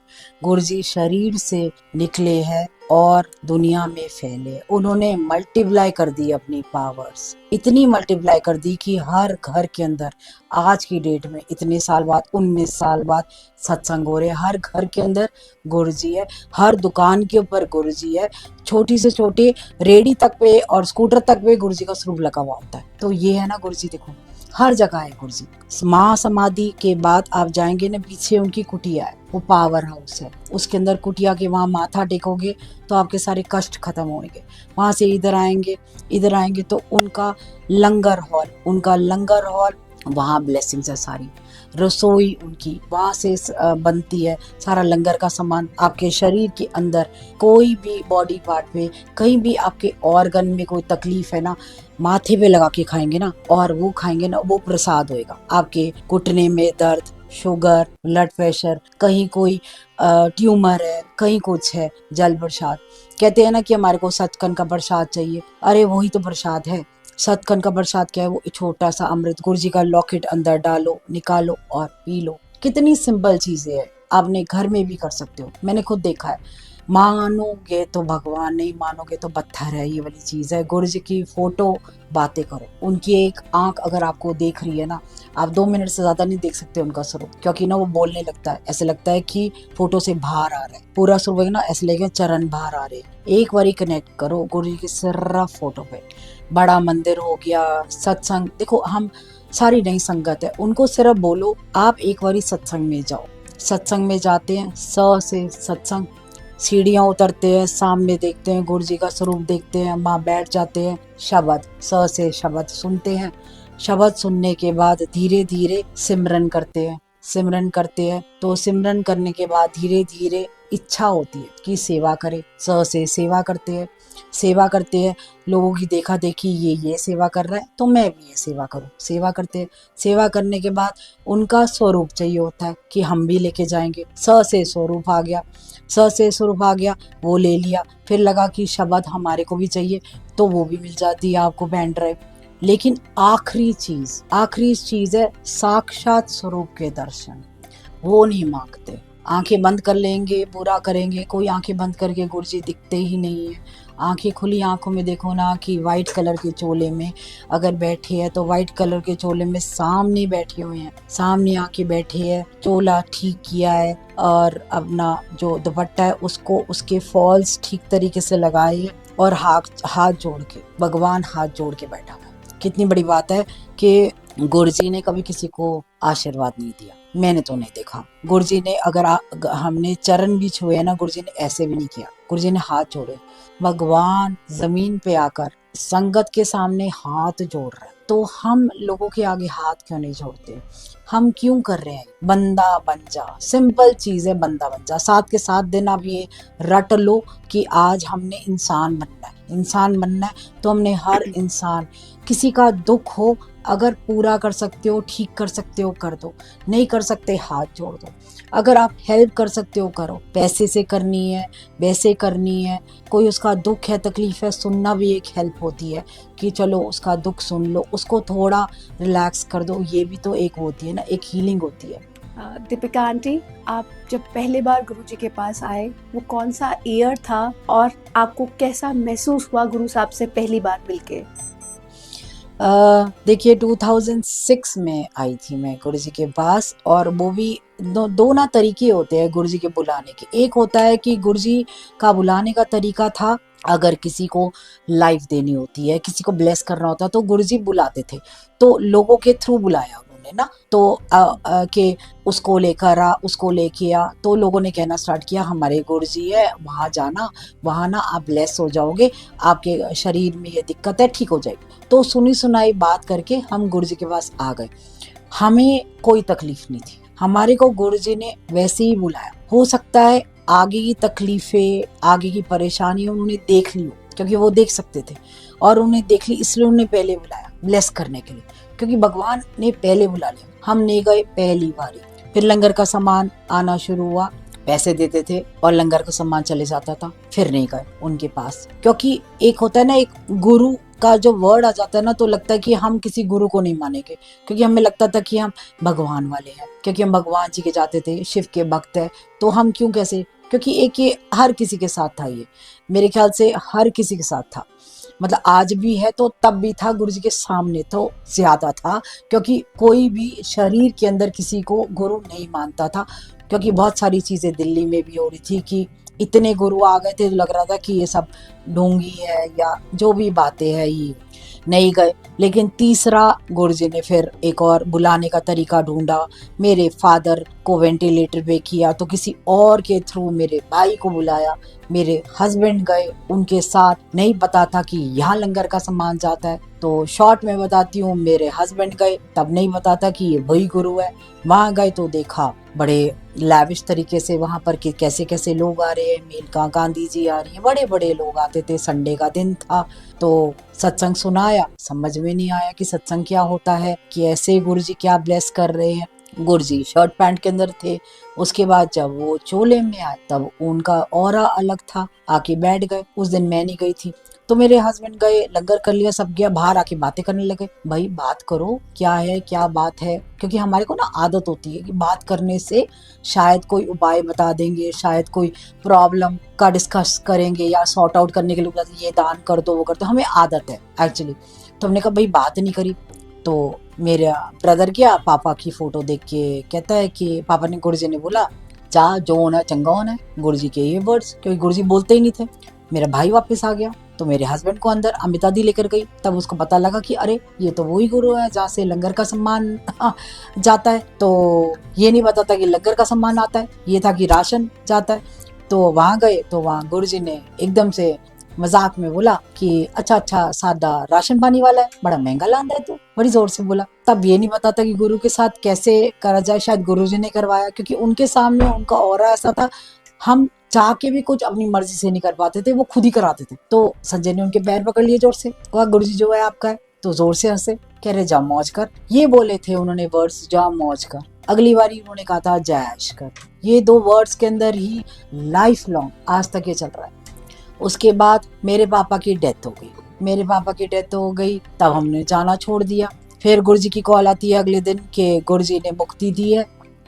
गुरुजी शरीर से निकले हैं और दुनिया में फैले। उन्होंने मल्टीप्लाई कर दी अपनी पावर्स, इतनी मल्टीप्लाई कर दी कि हर घर के अंदर आज की डेट में इतने साल बाद, 19 साल बाद सत्संग हो रहे हैं। हर घर के अंदर गुरुजी है, हर दुकान के ऊपर गुरुजी है, छोटी से छोटी रेडी तक पे और स्कूटर तक पे गुरुजी का स्वरूप लगा हुआ होता है। तो ये है ना गुरुजी, देखो हर जगह है गुरुजी। महासमाधि के बाद आप जाएंगे ना, पीछे उनकी कुटिया है, वो पावर हाउस है, उसके अंदर कुटिया के वहाँ माथा टेकोगे तो आपके सारे कष्ट खत्म होंगे। वहां से इधर आएंगे तो उनका लंगर हॉल, वहाँ ब्लेसिंग्स है सारी। रसोई उनकी वहां से बनती है, सारा लंगर का सामान। आपके शरीर के अंदर कोई भी बॉडी पार्ट पे, कहीं भी आपके ऑर्गन में कोई तकलीफ है ना, माथे पे लगा के खाएंगे ना, और वो खाएंगे ना, वो प्रसाद होएगा। आपके घुटने में दर्द, शुगर, ब्लड प्रेशर, कहीं कोई ट्यूमर है, कहीं कुछ है, जल प्रसाद। कहते हैं ना कि हमारे को सचखंड का प्रसाद चाहिए, अरे वही तो प्रसाद है। सचखंड का प्रसाद क्या है? वो छोटा सा अमृत, गुरुजी का लॉकेट अंदर डालो, निकालो और पी लो। कितनी सिंपल चीजें है, आपने घर में भी कर सकते हो, मैंने खुद देखा है। मानोगे तो भगवान, नहीं मानोगे तो पत्थर है, ये वाली चीज है। गुरुजी की फोटो बातें करो, उनकी एक आंख अगर आपको देख रही है ना, आप 2 मिनट से ज्यादा नहीं देख सकते उनका स्वरूप, क्योंकि ना वो बोलने लगता है, ऐसे लगता है कि फोटो से बाहर आ रहा है पूरा स्वरूप है ना, ऐसे लगे चरण बाहर आ रहे। एक बार कनेक्ट करो गुरुजी की सिर्फ फोटो पे। बड़ा मंदिर हो गया, सत्संग, देखो हम सारी नई संगत है, उनको सिर्फ बोलो आप एक बारी सत्संग में जाओ। सत्संग में जाते हैं, से सत्संग, सीढ़ियां उतरते हैं, सामने देखते हैं गुरुजी का स्वरूप, देखते हैं, माँ बैठ जाते हैं, शब्द से शब्द सुनते हैं। शब्द सुनने के बाद धीरे धीरे सिमरन करते हैं। तो सिमरन करने के बाद धीरे धीरे इच्छा होती है कि सेवा करें, से सेवा करते हैं। लोगों की देखा देखी, ये सेवा कर रहा है तो मैं भी ये सेवा करूं, सेवा करते हैं। सेवा करने के बाद उनका स्वरूप चाहिए होता है कि हम भी लेके जाएंगे। से स्वरूप आ गया, वो ले लिया। फिर लगा कि शब्द हमारे को भी चाहिए, तो वो भी मिल जाती है आपको, पेन ड्राइव। लेकिन आखिरी चीज है साक्षात स्वरूप के दर्शन। वो नहीं मांगते, आंखें बंद कर लेंगे, पूरा करेंगे, कोई आंखें बंद करके गुरुजी दिखते ही नहीं है। आंखें खुली आंखों में देखो ना कि वाइट कलर के चोले में अगर बैठे हैं तो वाइट कलर के चोले में सामने बैठे हुए हैं, सामने आके बैठे हैं, चोला ठीक किया है और अपना जो दुपट्टा है उसको उसके फॉल्स ठीक तरीके से लगाए और हाथ हाथ जोड़ के, भगवान हाथ जोड़ के बैठा हुआ है। कितनी बड़ी बात है कि गुरुजी ने कभी किसी को आशीर्वाद नहीं दिया, मैंने तो नहीं देखा। गुरुजी ने अगर हमने चरण भी छुए ना, गुरुजी ने ऐसे भी नहीं किया, गुरुजी ने हाथ जोड़े। भगवान जमीन पे आकर संगत के सामने हाथ जोड़ रहे हैं, तो हम लोगों के आगे हाथ क्यों नहीं जोड़ते? हम क्यों कर रहे हैं? बंदा बन जा, सिंपल चीज है, बंदा बन जा। साथ के साथ दिन आप ये रट लो कि आज हमने इंसान बनना है। इंसान बनना है तो हमने हर इंसान, किसी का दुख हो अगर पूरा कर सकते हो, ठीक कर सकते हो, कर दो। नहीं कर सकते, हाथ जोड़ दो। अगर आप हेल्प कर सकते हो, करो। पैसे से करनी है, वैसे करनी है, कोई उसका दुख है, तकलीफ है, सुनना भी एक हेल्प होती है कि चलो उसका दुख सुन लो, उसको थोड़ा रिलैक्स कर दो। ये भी तो एक होती है ना, एक हीलिंग होती है। दीपिका आंटी, आप जब पहली बार गुरुजी के पास आए, वो कौन सा ईयर था और आपको कैसा महसूस हुआ गुरु साहब से पहली बार मिलके? देखिए 2006 में आई थी मैं गुरुजी के पास, और वो भी दो ना तरीके होते हैं गुरुजी के बुलाने के। एक होता है कि गुरुजी का बुलाने का तरीका था, अगर किसी को लाइफ देनी होती है, किसी को ब्लेस करना होता है तो गुरुजी बुलाते थे, तो लोगों के थ्रू बुलाया उन्होंने ना, तो कि उसको लेकर आ, उसको लेके आ, तो लोगों ने कहना स्टार्ट किया हमारे गुरुजी है, वहाँ जाना, वहाँ ना आप ब्लेस हो जाओगे, आपके शरीर में ये दिक्कत है, ठीक हो जाएगी। तो सुनी सुनाई बात करके हम गुरुजी के पास आ गए। हमें कोई तकलीफ नहीं थी, हमारे को गुरुजी ने वैसे ही बुलाया। हो सकता है आगे की तकलीफें, आगे की परेशानी उन्होंने देख ली हो, क्योंकि वो देख सकते थे, और उन्हें देख ली इसलिए उन्होंने पहले बुलाया ब्लेस करने के लिए, क्योंकि भगवान ने पहले बुला लिया। हम नहीं गए पहली बारी। फिर लंगर का सामान आना शुरू हुआ, पैसे देते थे और लंगर का सामान चले जाता था, फिर नहीं गए उनके पास। क्योंकि एक होता है ना, एक गुरु का जो वर्ड आ जाता है ना, तो लगता है कि हम किसी गुरु को नहीं मानेंगे, क्योंकि हमें लगता था कि हम भगवान वाले हैं, क्योंकि हम भगवान जी के जाते थे, शिव के भक्त है, तो हम क्यों कैसे, क्योंकि एक ये हर किसी के साथ था, ये मेरे ख्याल से हर किसी के साथ था। मतलब आज भी है तो तब भी था, गुरु जी के सामने तो ज्यादा था, क्योंकि कोई भी शरीर के अंदर किसी को गुरु नहीं मानता था। क्योंकि बहुत सारी चीजें दिल्ली में भी हो रही थी कि इतने गुरु आ गए थे, लग रहा था कि ये सब ढोंगी है या जो भी बातें हैं, ये नहीं गए। लेकिन तीसरा गुरुजी ने फिर एक और बुलाने का तरीका ढूंढा। मेरे फादर को वेंटिलेटर पे किया तो किसी और के थ्रू मेरे भाई को बुलाया, मेरे हस्बैंड गए, उनके साथ नहीं पता था कि यहाँ लंगर का सामान जाता है, तो शॉर्ट में बताती हूँ, मेरे हस्बैंड गए तब नहीं पता था कि ये वही गुरु है। वहां गए तो देखा बड़े लैविश तरीके से वहां पर कि कैसे कैसे लोग आ रहे हैं, मेनका गांधी जी आ रही है, बड़े बड़े लोग आते थे। संडे का दिन था तो सत्संग सुनाया, समझ में नहीं आया कि सत्संग क्या होता है, कि ऐसे गुरुजी क्या ब्लेस कर रहे हैं। गुरुजी शर्ट पैंट के अंदर थे। उसके बाद जब वो चोले में आए तब उनका ऑरा अलग था, आके बैठ गए। उस दिन मैं नहीं गई थी, तो मेरे हस्बैंड गए, लंगर कर लिया, सब गया, बाहर आके बातें करने लगे। भाई बात करो, क्या है, क्या बात है, क्योंकि हमारे को ना आदत होती है कि बात करने से शायद कोई उपाय बता देंगे, शायद कोई प्रॉब्लम का डिस्कस करेंगे या सॉर्ट आउट करने के लिए ये दान कर दो, वो कर दो, हमें आदत है एक्चुअली। तो हमने कहा भाई बात नहीं करी। तो मेरा ब्रदर गया, पापा की फोटो देख के कहता है कि पापा ने, गुरुजी ने बोला जा जो होना चंगा होना है, गुरुजी के ये वर्ड्स, क्योंकि गुरुजी बोलते ही नहीं थे। मेरा भाई वापस आ गया तो मेरे हस्बैंड को अंदर अमिता दी लेकर गई, तब उसको पता लगा कि अरे ये तो वही गुरु है जहाँ से लंगर का सम्मान जाता है। तो ये नहीं पता था कि लंगर का सम्मान आता है, ये था कि राशन जाता है। तो वहां गए तो वहां गुरुजी ने एकदम से मजाक में बोला कि अच्छा सादा राशन पानी वाला है, बड़ा महंगा लांदा है तू, बड़ी जोर से बोला। तब ये नहीं पता था कि गुरु के साथ कैसे करा जाए, शायद गुरुजी ने करवाया, क्योंकि उनके सामने उनका ऑरा ऐसा था, हम चाह के भी कुछ अपनी मर्जी से नहीं कर पाते थे, वो खुद ही कराते थे। तो संजय ने उनके पैर पकड़ लिए जोर से, कहा गुरुजी जो है आपका है, तो जोर से हंसे, कह रहे जा मौज कर। ये बोले थे उन्होंने वर्ड्स, जा मौज कर। अगली बारी उन्होंने कहा था जैश कर। ये दो वर्ड्स के अंदर ही लाइफ लॉन्ग आज तक ये चल रहा है। उसके बाद मेरे पापा की डेथ हो गई, तब हमने जाना छोड़ दिया। फिर गुरुजी की कॉल आती है अगले दिन कि गुरुजी ने मुक्ति दी है,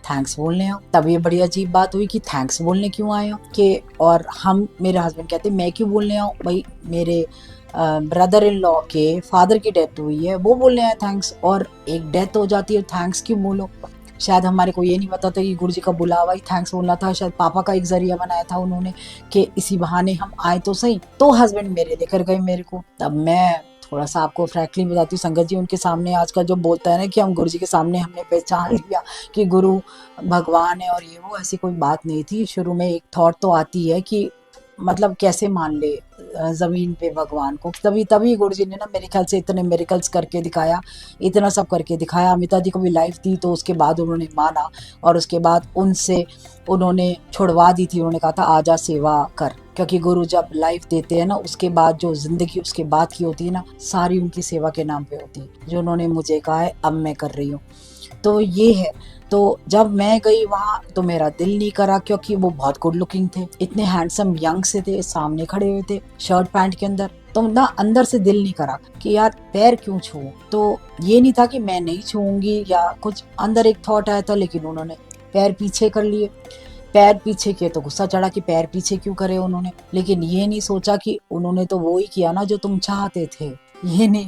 थैंक्स बोलने आओ। तब ये बड़ी अजीब बात हुई कि थैंक्स बोलने क्यों आए हो कि, और हम, मेरे हस्बैंड कहते मैं क्यों बोलने आऊँ भाई, मेरे ब्रदर इन लॉ के फादर की डेथ हुई है, वो बोलने आए थैंक्स, और एक डेथ हो जाती है थैंक्स क्यों बोलो। शायद हमारे को ये नहीं पता था कि गुरुजी का बुलावा ही थैंक्स बोलना था, शायद पापा का एक जरिया बनाया था उन्होंने कि इसी बहाने हम आए तो सही। तो हस्बैंड मेरे लेकर गए मेरे को। तब मैं थोड़ा सा आपको फ्रैंकली बताती हूँ संगत जी, उनके सामने आजकल जो बोलता है ना कि हम गुरुजी के सामने हमने पहचान लिया कि गुरु भगवान है और ये वो, ऐसी कोई बात नहीं थी। शुरू में एक थॉट तो आती है कि मतलब कैसे मान ले जमीन पे भगवान को। तभी तभी गुरुजी ने ना मेरे ख्याल से इतने मिरेकल्स करके दिखाया, इतना सब करके दिखाया। अमिता जी को भी लाइफ दी तो उसके बाद उन्होंने माना, और उसके बाद उनसे उन्होंने छुड़वा दी थी। उन्होंने कहा था आजा सेवा कर, क्योंकि गुरु जब लाइफ देते हैं ना उसके बाद जो जिंदगी उसके बाद की होती है ना, सारी उनकी सेवा के नाम पे होती है। जो उन्होंने मुझे कहा है अब मैं कर रही हूँ, तो ये है। तो जब मैं गई वहाँ तो मेरा दिल नहीं करा, क्योंकि वो बहुत गुड लुकिंग थे, इतने हैंडसम यंग से थे, सामने खड़े हुए थे शर्ट पैंट के अंदर। तो ना अंदर से दिल नहीं करा कि यार पैर क्यों छूऊं। तो ये नहीं था कि मैं नहीं छूऊंगी या कुछ, अंदर एक थॉट आया था, लेकिन उन्होंने पैर पीछे कर लिए। पैर पीछे किए तो गुस्सा चढ़ा कि पैर पीछे क्यों करे उन्होंने, लेकिन ये नहीं सोचा कि उन्होंने तो वो ही किया ना जो तुम चाहते थे। ये नहीं,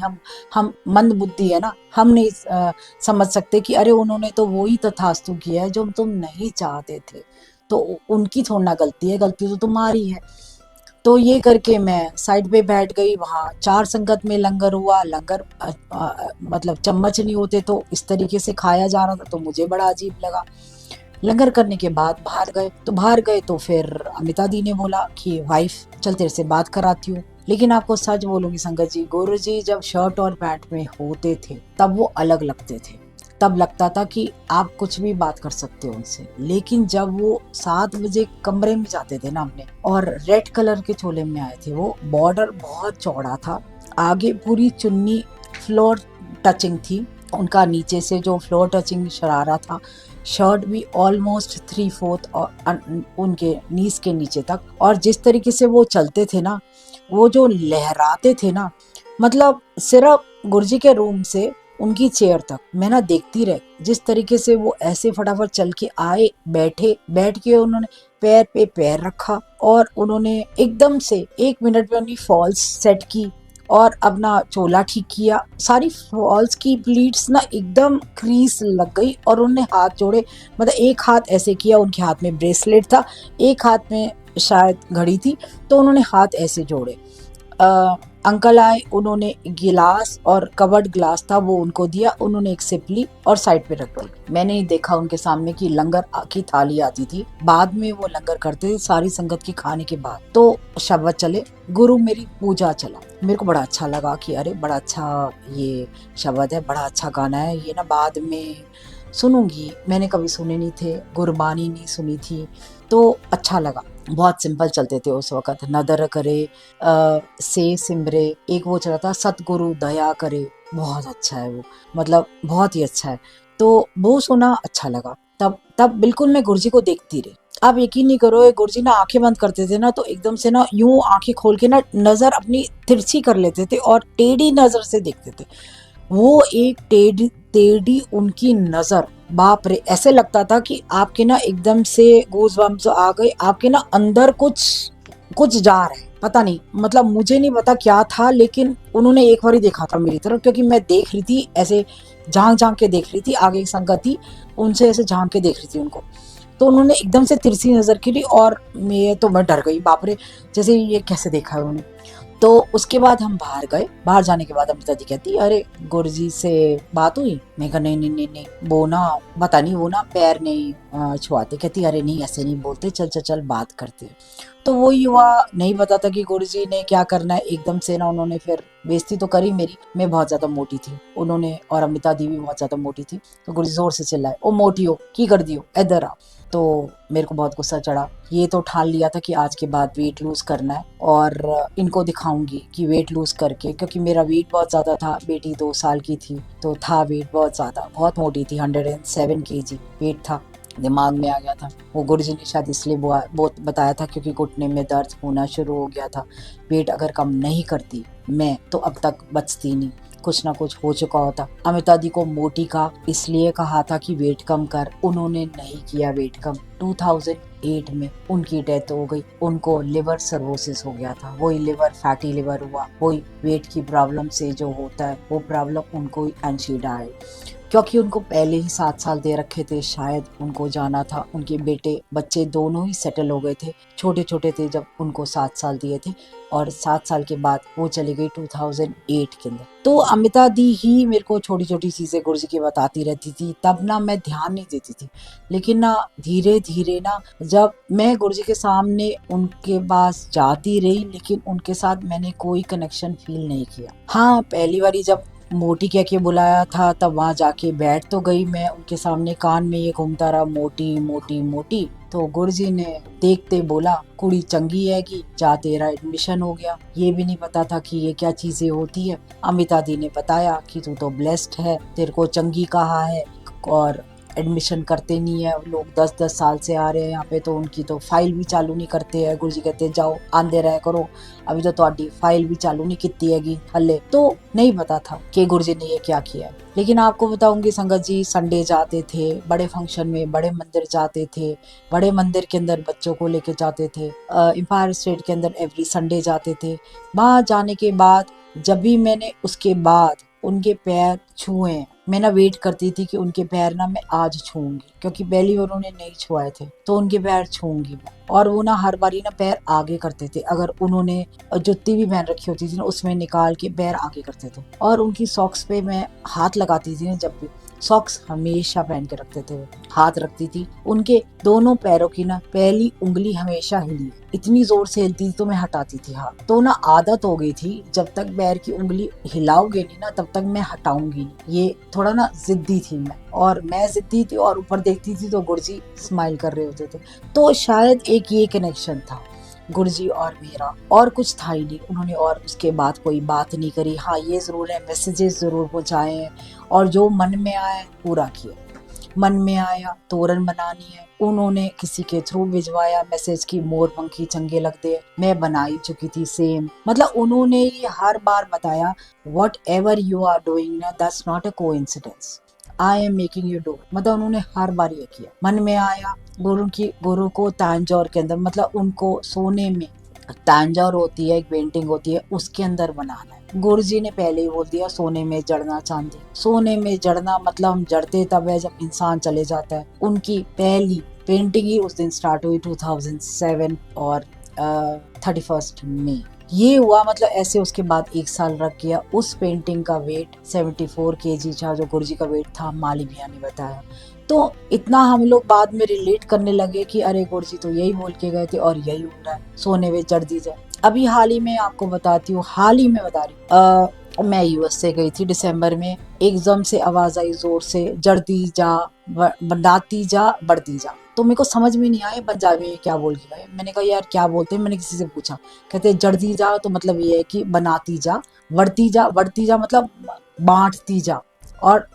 हम मंद बुद्धि है ना, हम नहीं समझ सकते कि अरे उन्होंने तो वो ही तथास्तु किया है जो तुम नहीं चाहते थे। तो उनकी थोड़ी ना गलती है, गलती तो तुम्हारी है। तो ये करके मैं साइड पे बैठ गई। वहाँ 4 संगत में लंगर हुआ। लंगर मतलब चम्मच नहीं होते तो इस तरीके से खाया जा रहा था, तो मुझे बड़ा अजीब लगा। लंगर करने के बाद बाहर गए तो फिर अमिता दी ने बोला कि वाइफ चल तेरे से बात कराती हूँ। लेकिन आपको सच बोलूंगी संगत जी, गुरु जी जब शर्ट और पैंट में होते थे तब वो अलग लगते थे। तब लगता था कि आप कुछ भी बात कर सकते हो उनसे। लेकिन जब वो 7 बजे कमरे में जाते थे ना अपने, और रेड कलर के चोले में आए थे, वो बॉर्डर बहुत चौड़ा था, आगे पूरी चुन्नी फ्लोर टचिंग थी उनका, नीचे से जो फ्लोर टचिंग शरारा था, शर्ट भी ऑलमोस्ट 3/4 और उनके नीज के नीचे तक। और जिस तरीके से वो चलते थे ना, वो जो लहराते थे ना, मतलब सिर्फ गुरुजी के रूम से उनकी चेयर तक मैं ना देखती रह, जिस तरीके से वो ऐसे फटाफट चल के आए, बैठ के उन्होंने पैर पे पैर रखा, और उन्होंने एकदम से 1 मिनट में उन्हें फॉल्स सेट की और अपना चोला ठीक किया। सारी फॉल्स की प्लीट्स ना एकदम क्रीज लग गई, और उन्होंने हाथ जोड़े, मतलब एक हाथ ऐसे किया, उनके हाथ में ब्रेसलेट था, एक हाथ में शायद घड़ी थी, तो उन्होंने हाथ ऐसे जोड़े। अंकल आए, उन्होंने गिलास और कवर्ड ग्लास था वो उनको दिया, उन्होंने एक सिप ली और साइड पे रख दी। मैंने ही देखा उनके सामने कि लंगर की थाली आती थी, बाद में वो लंगर करते थे सारी संगत के खाने के बाद। तो शब्द चले, गुरु मेरी पूजा चला। मेरे को बड़ा अच्छा लगा कि अरे बड़ा अच्छा ये शब्द है, बड़ा अच्छा गाना है, ये ना बाद में सुनूंगी, मैंने कभी सुने नहीं थे, गुरबानी नहीं सुनी थी, तो अच्छा लगा। बहुत सिंपल चलते थे उस वक्त, नदर करे से सिमरे, एक वो चला था सतगुरु दया करे, बहुत अच्छा है वो, मतलब बहुत ही अच्छा है। तो वो सुना, अच्छा लगा। तब बिल्कुल मैं गुरुजी को देखती रही। आप यकीन नहीं करो, गुरुजी ना आंखें बंद करते थे ना, तो एकदम से ना यूं आंखें खोल के ना नजर अपनी तिरछी कर लेते थे और टेढ़ी नजर से देखते थे। वो एक टेढ़ी उनकी नजर, बाप रे, ऐसे लगता था कि आपके ना एकदम से गूज़बम्प्स आ गए, आपके ना अंदर कुछ जा रहा है, पता नहीं, मतलब मुझे नहीं पता क्या था, लेकिन उन्होंने एक बार ही देखा था मेरी तरफ, क्योंकि मैं देख रही थी ऐसे झांक के देख रही थी, आगे एक संगत थी उनसे ऐसे झांक के देख रही थी उनको। तो उन्होंने एकदम से तिरछी नजर की और मैं डर गई, बाप रे, जैसे ये कैसे देखा है उन्होंने। तो उसके बाद हम बाहर गए। बाहर जाने के बाद अमृता जी कहती अरे गुरुजी से बात हुई? मैं कहा नहीं, वो ना पता नहीं, वो ना पैर नहीं छुआते। कहती अरे नहीं ऐसे नहीं बोलते, चल बात करते। तो वो युवा नहीं पता था कि गुरुजी ने क्या करना है। एकदम से ना उन्होंने फिर बेइज्जती तो करी मेरी, मैं बहुत ज्यादा मोटी थी, उन्होंने और अमिता दी भी बहुत ज्यादा मोटी थी। तो गुरुजी जोर से चिल्लाए, ओ मोटी हो की कर दियो, इधर आ। तो मेरे को बहुत गुस्सा चढ़ा। ये तो ठान लिया था कि आज के बाद वेट लूज करना है और इनको दिखाऊंगी कि वेट लूज करके, क्योंकि मेरा वेट बहुत ज्यादा था, बेटी 2 साल की थी तो था वेट बहुत ज्यादा, बहुत मोटी थी, 107 kg वेट था, दिमाग में आ गया था। वो गुरुजी ने शायद इसलिए बहुत बताया था क्योंकि घुटने में दर्द होना शुरू हो गया था। वेट अगर कम नहीं करती मैं तो अब तक बचती नहीं। कुछ ना कुछ हो चुका होता। अमिता दी को मोटी का इसलिए कहा था कि वेट कम कर, उन्होंने नहीं किया वेट कम। 2008 में उनकी डेथ हो गई। उनको लिवर सर्रोसिस हो गया था, वही लिवर फैटी लिवर हुआ, वही वेट की प्रॉब्लम से जो होता है वो प्रॉब्लम उनको एंशीडा है। क्योंकि उनको पहले ही 7 साल दे रखे थे, शायद उनको जाना था। उनके बेटे बच्चे दोनों ही सेटल हो गए थे, छोटे छोटे थे जब उनको 7 साल दिए थे, और 7 साल के बाद वो चली गई 2008 के अंदर। तो अमिता दी ही मेरे को छोटी छोटी चीजें गुरुजी की बताती रहती थी, तब ना मैं ध्यान नहीं देती थी। लेकिन ना धीरे धीरे ना जब मैं गुरुजी के सामने उनके पास जाती रही, लेकिन उनके साथ मैंने कोई कनेक्शन फील नहीं किया। हाँ, पहली बारी जब मोटी कह के बुलाया था तब वहां जाके बैठ तो गई मैं उनके सामने, कान में ये घूमता रहा मोटी मोटी मोटी। तो गुरुजी ने देखते बोला कुड़ी चंगी है कि जा तेरा एडमिशन हो गया। ये भी नहीं पता था कि ये क्या चीजें होती है। अमिता दी ने बताया कि तू तो ब्लेस्ड है, तेरे को चंगी कहा है, और एडमिशन करते नहीं है लोग, 10-10 साल से आ रहे हैं यहाँ पे, तो उनकी तो फाइल भी चालू नहीं करते हैं। गुरुजी कहते जाओ आंदे रहे करो, अभी तो तुम्हारी फाइल भी चालू नहीं किती हैगी हल्ले। तो नहीं पता था कि गुरुजी ने ये क्या किया है। लेकिन आपको बताऊंगी संगत जी, संडे जाते थे बड़े फंक्शन में, बड़े मंदिर जाते थे, बड़े मंदिर के अंदर बच्चों को लेके जाते थे, एम्पायर स्टेट के अंदर एवरी संडे जाते थे। वहां जाने के बाद जब भी मैंने उसके बाद उनके पैर छुए, मैं ना वेट करती थी कि उनके पैर ना मैं आज छूंगी, क्योंकि पहली बार उन्होंने नहीं छुआए थे, तो उनके पैर छूंगी मैं। और वो ना हर बारी ना पैर आगे करते थे, अगर उन्होंने जुत्ती भी पहन रखी होती थी ना उसमें निकाल के पैर आगे करते थे। और उनकी सॉक्स पे मैं हाथ लगाती थी ना, जब भी सॉक्स हमेशा पहन के रखते थे, हाथ रखती थी। उनके दोनों पैरों की ना पहली उंगली हमेशा हिली, इतनी जोर से हिलती थी तो मैं हटाती थी हाथ। तो ना आदत हो गई थी, जब तक पैर की उंगली हिलाओगे नहीं ना तब तक मैं हटाऊंगी नहीं। ये थोड़ा ना जिद्दी थी मैं, और मैं जिद्दी थी, और ऊपर देखती थी तो गुरुजी स्माइल कर रहे होते थे। तो शायद एक ये कनेक्शन था गुरुजी और मेरा, और कुछ था ही नहीं। उन्होंने और उसके बाद कोई बात नहीं करी। हाँ, ये जरूर है मैसेजेस जरूर पहुंचाए हैं, और जो मन में आया पूरा किया। मन में आया तोरण बनानी है, उन्होंने किसी के थ्रू भिजवाया मैसेज की मोर पंखी चंगे लगते हैं, मैं बनाई चुकी थी सेम। मतलब उन्होंने ये हर बार बताया whatever you are doing ना that's not a coincidence, I am making you do. मतलब उन्होंने हर बार ये किया। मन में आया गुरु को तांजौर के अंदर, मतलब उनको सोने में तांजौर होती है, एक पेंटिंग होती है, उसके अंदर बनाना है। गुरुजी ने पहले ही बोल दिया सोने में जड़ना चांदी। सोने में जड़ना मतलब हम जड़ते तब है जब इंसान चले जाता है। उनकी पहली पेंटिंग ही उस दिन स्टार्ट हुई 2007 और 31 मई ये हुआ। मतलब ऐसे उसके बाद 1 साल रख गया। उस पेंटिंग का वेट 74 kg था, जो गुरुजी का वेट था, माली भैया ने बताया। तो इतना हम लोग बाद में रिलेट करने लगे कि अरे गुरुजी तो यही बोल के गए थे और यही हो रहा है, सोने में जड़ दी जाए। अभी हाल ही में आपको बताती हूँ, हाल ही में बता रही मैं यूएस से गई थी दिसंबर में। एकदम से आवाज आई जोर से, जड़ती जा बढ़ाती जा बढ़ती जा। तो मेरे को समझ में नहीं आया पंजाबी में क्या बोल के गए। मैंने कहा यार क्या बोलते हैं, मैंने किसी से पूछा, कहते जड़ती जा तो मतलब ये है कि बनाती जा, बढ़ती जा मतलब बांटती जा, और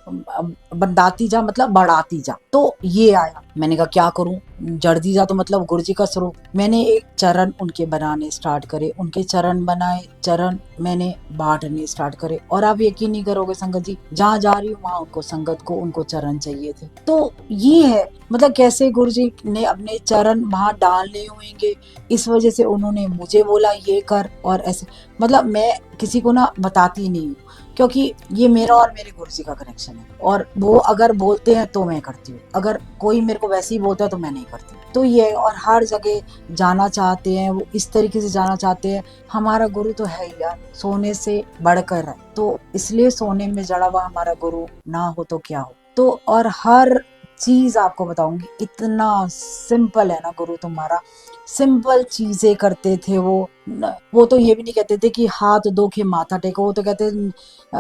बढ़ाती जा मतलब बढ़ाती जा। तो ये आया, मैंने कहा क्या करूं, जड़ती जा तो मतलब गुरुजी का स्वरूप। मैंने एक चरण उनके बनाने स्टार्ट करे, उनके चरण बनाए, चरण मैंने बांटने स्टार्ट करे। और आप यकीन नहीं करोगे संगत जी, जहाँ जा रही हूँ वहां उनको संगत को उनको चरण चाहिए थे। तो ये है मतलब कैसे गुरुजी ने अपने चरण वहां डालने होंगे, इस वजह से उन्होंने मुझे बोला ये कर। और ऐसे मतलब मैं किसी को ना बताती नहीं हूँ, क्योंकि ये मेरा और मेरे गुरुजी का कनेक्शन है, और वो अगर बोलते हैं तो मैं करती हूँ, अगर कोई मेरे को वैसे ही बोलता है तो मैं नहीं करती। तो ये और हर जगह जाना चाहते हैं, वो इस तरीके से जाना चाहते हैं। हमारा गुरु तो है ही यार, सोने से बढ़कर है, तो इसलिए सोने में जड़ा हुआ हमारा गुरु ना हो तो क्या हो। तो और हर चीज आपको बताऊंगी, इतना सिंपल है ना गुरु तुम्हारा, सिंपल चीजें करते थे वो तो ये भी नहीं कहते थे कि हाथ धो के माथा टेको, वो तो कहते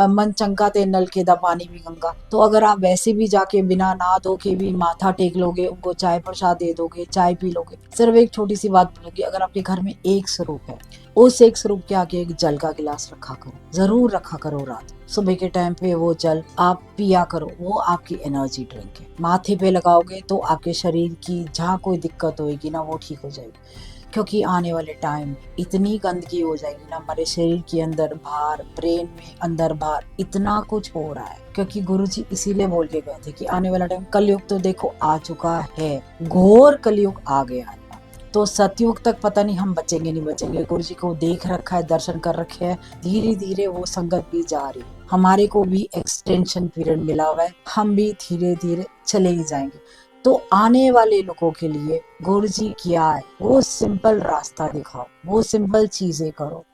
मन चंगा ते नल के दा पानी भी गंगा। तो अगर आप वैसे भी जाके बिना नहा धो के भी माथा टेक लोगे, उनको चाय प्रसाद दे दोगे, चाय पी लोगे, सिर्फ एक छोटी सी बात बोलोगे, अगर आपके घर में एक स्वरूप है, उस एक स्वरूप के आगे एक जल का गिलास रखा करो, जरूर रखा करो। रात सुबह के टाइम पे वो जल आप पिया करो, वो आपकी एनर्जी ड्रिंक है। माथे पे लगाओगे तो आपके शरीर की जहाँ कोई दिक्कत होगी ना वो ठीक हो जाएगी। क्योंकि आने वाले टाइम इतनी गंदगी हो जाएगी ना, हमारे शरीर के अंदर बाहर, ब्रेन में अंदर बाहर इतना कुछ हो रहा है। क्योंकि गुरुजी इसीलिए बोल के गए थे कि आने वाला टाइम, कलयुग तो देखो आ चुका है, घोर कलयुग आ गया है, तो सतयुग तक पता नहीं हम बचेंगे नहीं बचेंगे। गुरुजी को देख रखा है, दर्शन कर रखे हैं, धीरे धीरे वो संगत भी जा रही है, हमारे को भी एक्सटेंशन पीरियड मिला हुआ है, हम भी धीरे धीरे चले ही जाएंगे। तो आने वाले लोगों के लिए गुरुजी क्या है, वो सिंपल रास्ता दिखाओ, वो सिंपल चीजें करो,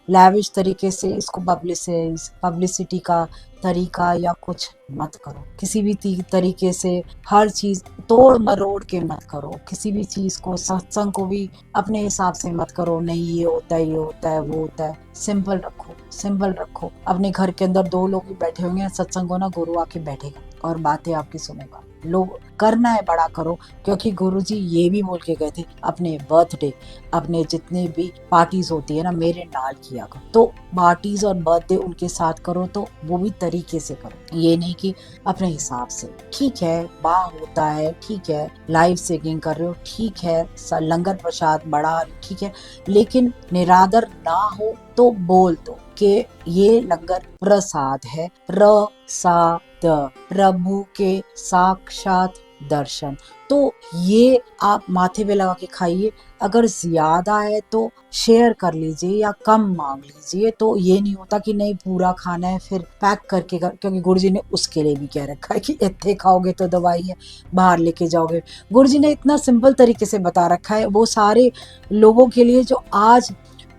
लैविश तरीके से इसको पब्लिसिटी का तरीका या कुछ मत करो, किसी भी तरीके से हर चीज तोड़ मरोड़ के मत करो, किसी भी चीज को, सत्संग को भी अपने हिसाब से मत करो, नहीं ये होता है, ये होता है, वो होता है। सिंपल रखो, सिंपल रखो। अपने घर के अंदर 2 लोग भी बैठे होंगे, सत्संग हो ना, गुरु आके बैठेगा और बातें आपकी सुनेगा। लोग करना है बड़ा करो, क्योंकि गुरुजी ये भी बोल के गए थे, अपने बर्थडे, अपने जितने भी पार्टीज होती है ना, मेरे नाल किया करो। तो पार्टीज और बर्थडे उनके साथ करो, तो वो भी तरीके से करो, ये नहीं कि अपने हिसाब से। ठीक है, बाह होता है, ठीक है, लाइव सिंगिंग कर रहे हो, ठीक है, लंगर प्रसाद बड़ा, ठीक है, लेकिन निरादर ना हो तो बोल दो कि ये लंगर प्रसाद है, प्रसाद, प्रभु के साक्षात दर्शन। तो ये आप माथे पे लगा के खाइए। अगर ज्यादा है तो शेयर कर लीजिए या कम मांग लीजिए। तो ये नहीं होता कि नहीं पूरा खाना है फिर पैक करके क्योंकि गुरुजी ने उसके लिए भी कह रखा है कि इतने खाओगे तो दवाई है, बाहर लेके जाओगे। गुरुजी ने इतना सिंपल तरीके से बता रखा है वो सारे लोगों के लिए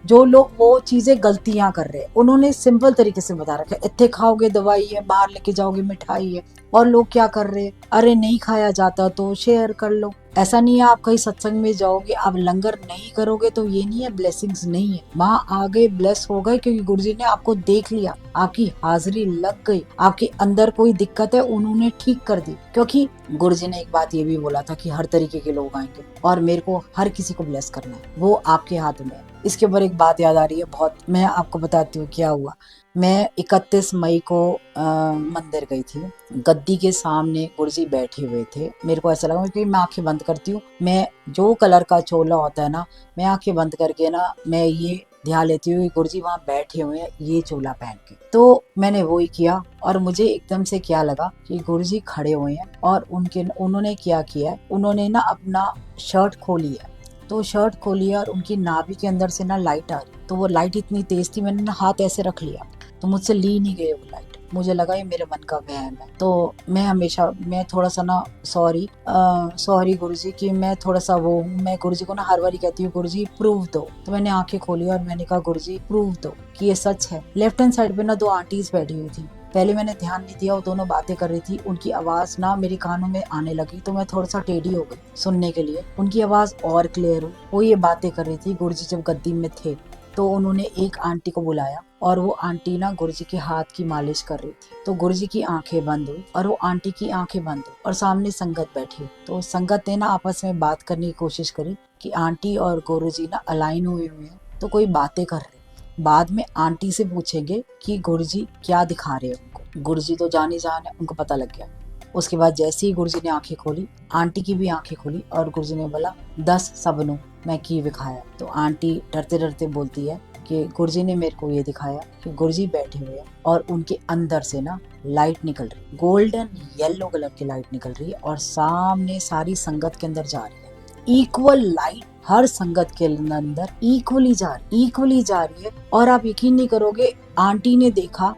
जो लोग वो चीजें गलतियां कर रहे हैं, उन्होंने सिंपल तरीके से बता रखा है, इतने खाओगे दवाई है, बाहर लेके जाओगे मिठाई है। और लोग क्या कर रहे हैं, अरे नहीं खाया जाता तो शेयर कर लो। ऐसा नहीं है आप कहीं सत्संग में जाओगे, आप लंगर नहीं करोगे तो ये नहीं है ब्लेसिंग्स नहीं है, वहां आगे ब्लेस हो गए, क्योंकि गुरुजी ने आपको देख लिया, आपकी हाजिरी लग गई, आपके अंदर कोई दिक्कत है उन्होंने ठीक कर दी। क्योंकि गुरुजी ने एक बात ये भी बोला था कि हर तरीके के लोग आएंगे और मेरे को हर किसी को ब्लेस करना है, वो आपके हाथ में है। इसके ऊपर एक बात याद आ रही है बहुत, मैं आपको बताती हूँ क्या हुआ। मैं 31 मई को मंदिर गई थी, गद्दी के सामने गुरुजी बैठे हुए थे। मेरे को ऐसा लगा कि मैं आंखें बंद करती हूँ, मैं जो कलर का चोला होता है ना, मैं आंखें बंद करके ना मैं ये ध्यान लेती हूँ गुरुजी वहां बैठे हुए हैं ये चोला पहन के। तो मैंने वो ही किया और मुझे एकदम से क्या लगा कि गुरुजी खड़े हुए हैं और उन्होंने क्या किया है, उन्होंने ना अपना शर्ट खोली है। तो शर्ट खोली और उनकी नाभि के अंदर से ना लाइट आ रही, तो वो लाइट इतनी तेज थी, मैंने ना हाथ ऐसे रख लिया तो मुझसे ली नहीं गई वो लाइट। मुझे लगा ये मेरे मन का वहम है। तो मैं थोड़ा सा ना सॉरी गुरुजी कि मैं थोड़ा सा वो हूँ। मैं गुरुजी को ना हर बार कहती हूँ गुरुजी प्रूफ दो। तो मैंने आंखें खोली और मैंने कहा गुरुजी प्रूफ दो कि ये सच है। लेफ्ट हैंड साइड पे ना 2 आंटीज बैठी हुई थी। पहले मैंने ध्यान नहीं दिया, वो दोनों बातें कर रही थी, उनकी आवाज ना मेरे कानों में आने लगी तो मैं थोड़ा सा टेढ़ी हो गई सुनने के लिए। उनकी आवाज और क्लियर हुई, वो ये बातें कर रही थी। गुरुजी जब गद्दी में थे तो उन्होंने एक आंटी को बुलाया और वो आंटी ना गुरुजी के हाथ की मालिश कर रही थी। तो गुरुजी की आंखें बंद हुई और वो आंटी की आंखें बंद हुई और सामने संगत बैठी। तो संगत ने ना आपस में बात करने की कोशिश करी कि आंटी और गुरुजी ना अलाइन हुए हैं तो कोई बातें कर रहे। बाद में आंटी से पूछेंगे कि गुरुजी क्या दिखा रहे हैं उनको। गुरुजी तो जान ही जान है, उनको पता लग गया। उसके बाद जैसे ही गुरुजी ने आंखें खोली, आंटी की भी आंखें खोली और गुरुजी ने बोला 10 सबनों मैं की दिखाया। तो आंटी डरते डरते बोलती है कि गुरुजी ने मेरे को ये दिखाया कि गुरुजी बैठे हुए हैं और उनके अंदर से ना लाइट निकल रही, गोल्डन येलो कलर की लाइट निकल रही है और सामने सारी संगत के अंदर जा रही है। इक्वल लाइट हर संगत के अंदर इक्वली जा रही है। और आप यकीन नहीं करोगे, आंटी ने देखा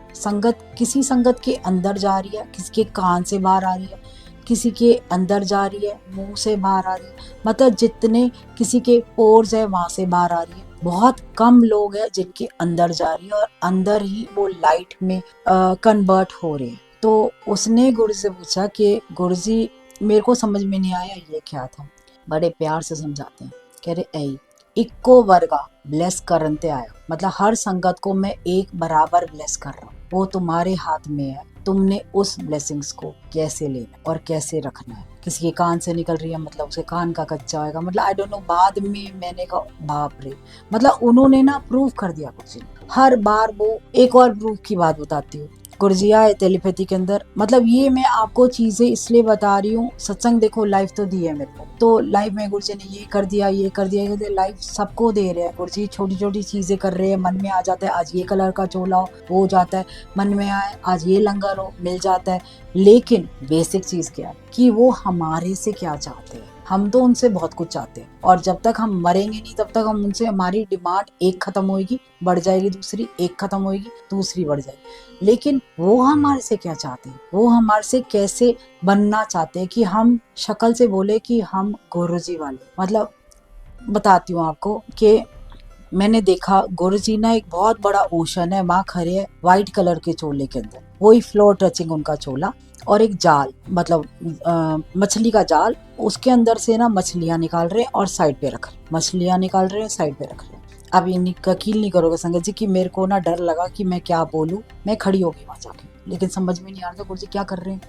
किसी संगत के अंदर जा रही है, किसी के कान से बाहर आ रही है, किसी के अंदर जा रही है, मुंह से बाहर आ रही है, मतलब जितने किसी के पोर्स है वहां से बाहर आ रही है। बहुत कम लोग हैं जिनके अंदर जा रही है और अंदर ही वो लाइट में कन्वर्ट हो रहे हैं। तो उसने गुरु से पूछा कि गुरुजी मेरे को समझ में नहीं आया ये क्या था। बड़े प्यार से समझाते हैं, कह रहे ऐ इक्को वर्गा ब्लेस करते आया, मतलब हर संगत को मैं एक बराबर ब्लेस कर रहा हूँ, वो तुम्हारे हाथ में है, तुमने उस ब्लेसिंग्स को कैसे लेना और कैसे रखना है। किसी के कान से निकल रही है मतलब उसके कान का कच्चा होगा, मतलब आई डोंट नो। बाद में मैंने कहा बाप रे, मतलब उन्होंने ना प्रूफ कर दिया कुछ। हर बार वो एक और प्रूफ की बात बताती हूँ। गुरुजी आए टेलीपैथी के अंदर। मतलब ये मैं आपको चीजें इसलिए बता रही हूँ, सत्संग देखो लाइफ तो दी है मेरे को, तो लाइफ में गुरुजी ने ये कर दिया, ये कर दिया, ये कर दिया, लाइफ सबको दे रहे हैं गुरुजी। छोटी छोटी चीजें कर रहे हैं, मन में आ जाता है आज ये कलर का चोला हो, वो हो जाता है, मन में आए आज ये लंगर हो, मिल जाता है। लेकिन बेसिक चीज क्या है कि वो हमारे से क्या चाहते हैं। हम तो उनसे बहुत कुछ चाहते हैं, और जब तक हम मरेंगे नहीं तब तक हम उनसे, हमारी डिमांड एक खत्म होगी, बढ़ जाएगी दूसरी, एक खत्म होगी दूसरी बढ़ जाएगी। लेकिन वो हमारे से क्या चाहते हैं, वो हमारे से कैसे बनना चाहते हैं कि हम शक्ल से बोले कि हम गुरुजी वाले। मतलब बताती हूँ आपको कि मैंने देखा गुरुजी ना एक बहुत बड़ा ओशन है, वहाँ खड़े है व्हाइट कलर के चोले के अंदर, वही फ्लोर टचिंग उनका चोला, और एक जाल, मतलब मछली का जाल, उसके अंदर से ना मछलियां निकाल रहे हैं और साइड पे रख रहे, मछलियां निकाल रहे हैं साइड पे रख रहे हैं। अब ये यकीन नहीं करोगे संगत जी कि मेरे को ना डर लगा कि मैं क्या बोलूं, मैं खड़ी हो गई वहां जाके, लेकिन समझ में नहीं आ रहा था गुरुजी क्या कर रहे हैं।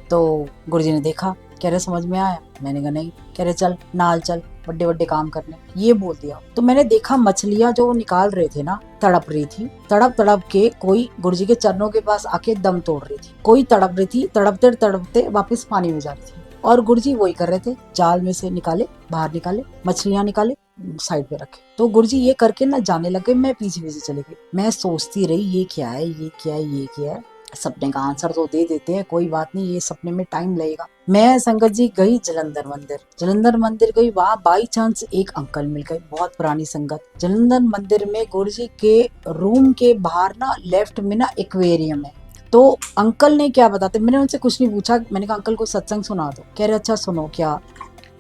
तो गुरुजी ने देखा, कह रहे समझ में आया, मैंने कहा नहीं, कह रहे चल नाल चल बड़े बड़े काम करने, ये बोल दिया। तो मैंने देखा मछलियां जो निकाल रहे थे ना, तड़प रही थी, तड़प तड़प के कोई गुरुजी के चरणों के पास आके दम तोड़ रही थी, कोई तड़प रही थी, तड़पते तड़पते वापस पानी में जा रही थी, और गुरुजी वही कर रहे थे, जाल में से निकाले, बाहर निकाले, मछलियां निकाले, साइड पे रखे। तो गुरुजी ये करके ना जाने लगे, मैं पीछे पीछे चली गई, मैं सोचती रही ये क्या है, ये क्या है, ये क्या है। सपने का आंसर तो दे देते हैं, कोई बात नहीं, ये सपने में टाइम लगेगा। मैं संगत जी गई जलंधर मंदिर, जलंधर मंदिर गई, वहाँ बाई चांस एक अंकल मिल गए, बहुत पुरानी संगत। जलंधर मंदिर में गुरुजी के रूम के बाहर ना लेफ्ट में ना एक्वेरियम है। तो अंकल ने क्या बताते, मैंने उनसे कुछ नहीं पूछा, मैंने कहा अंकल को सत्संग सुना दो। कह रहे अच्छा सुनो। क्या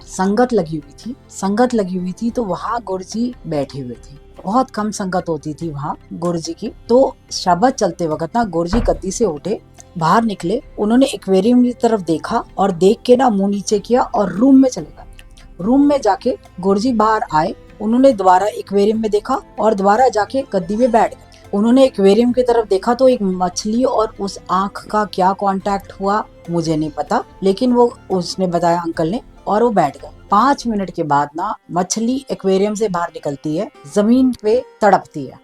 संगत लगी हुई थी, संगत लगी हुई थी, तो वहाँ गुरुजी बैठे हुए थे, बहुत कम संगत होती थी वहाँ गुरुजी की। तो शब्द चलते वक्त ना गुरुजी गद्दी से उठे, बाहर निकले, उन्होंने एक्वेरियम की तरफ देखा और देख के ना मुंह नीचे किया और रूम में चले गए। रूम में जाके गुरुजी बाहर आए, उन्होंने दोबारा एक्वेरियम में देखा और दोबारा जाके गद्दी में बैठ गए। उन्होंने एक्वेरियम की तरफ देखा तो एक मछली और उस आंख का क्या कांटेक्ट हुआ मुझे नहीं पता, लेकिन वो उसने बताया अंकल ने, और वो बैठ गए। 5 मिनट के बाद ना मछली एक्वेरियम से बाहर निकलती है, जमीन पे तड़पती है,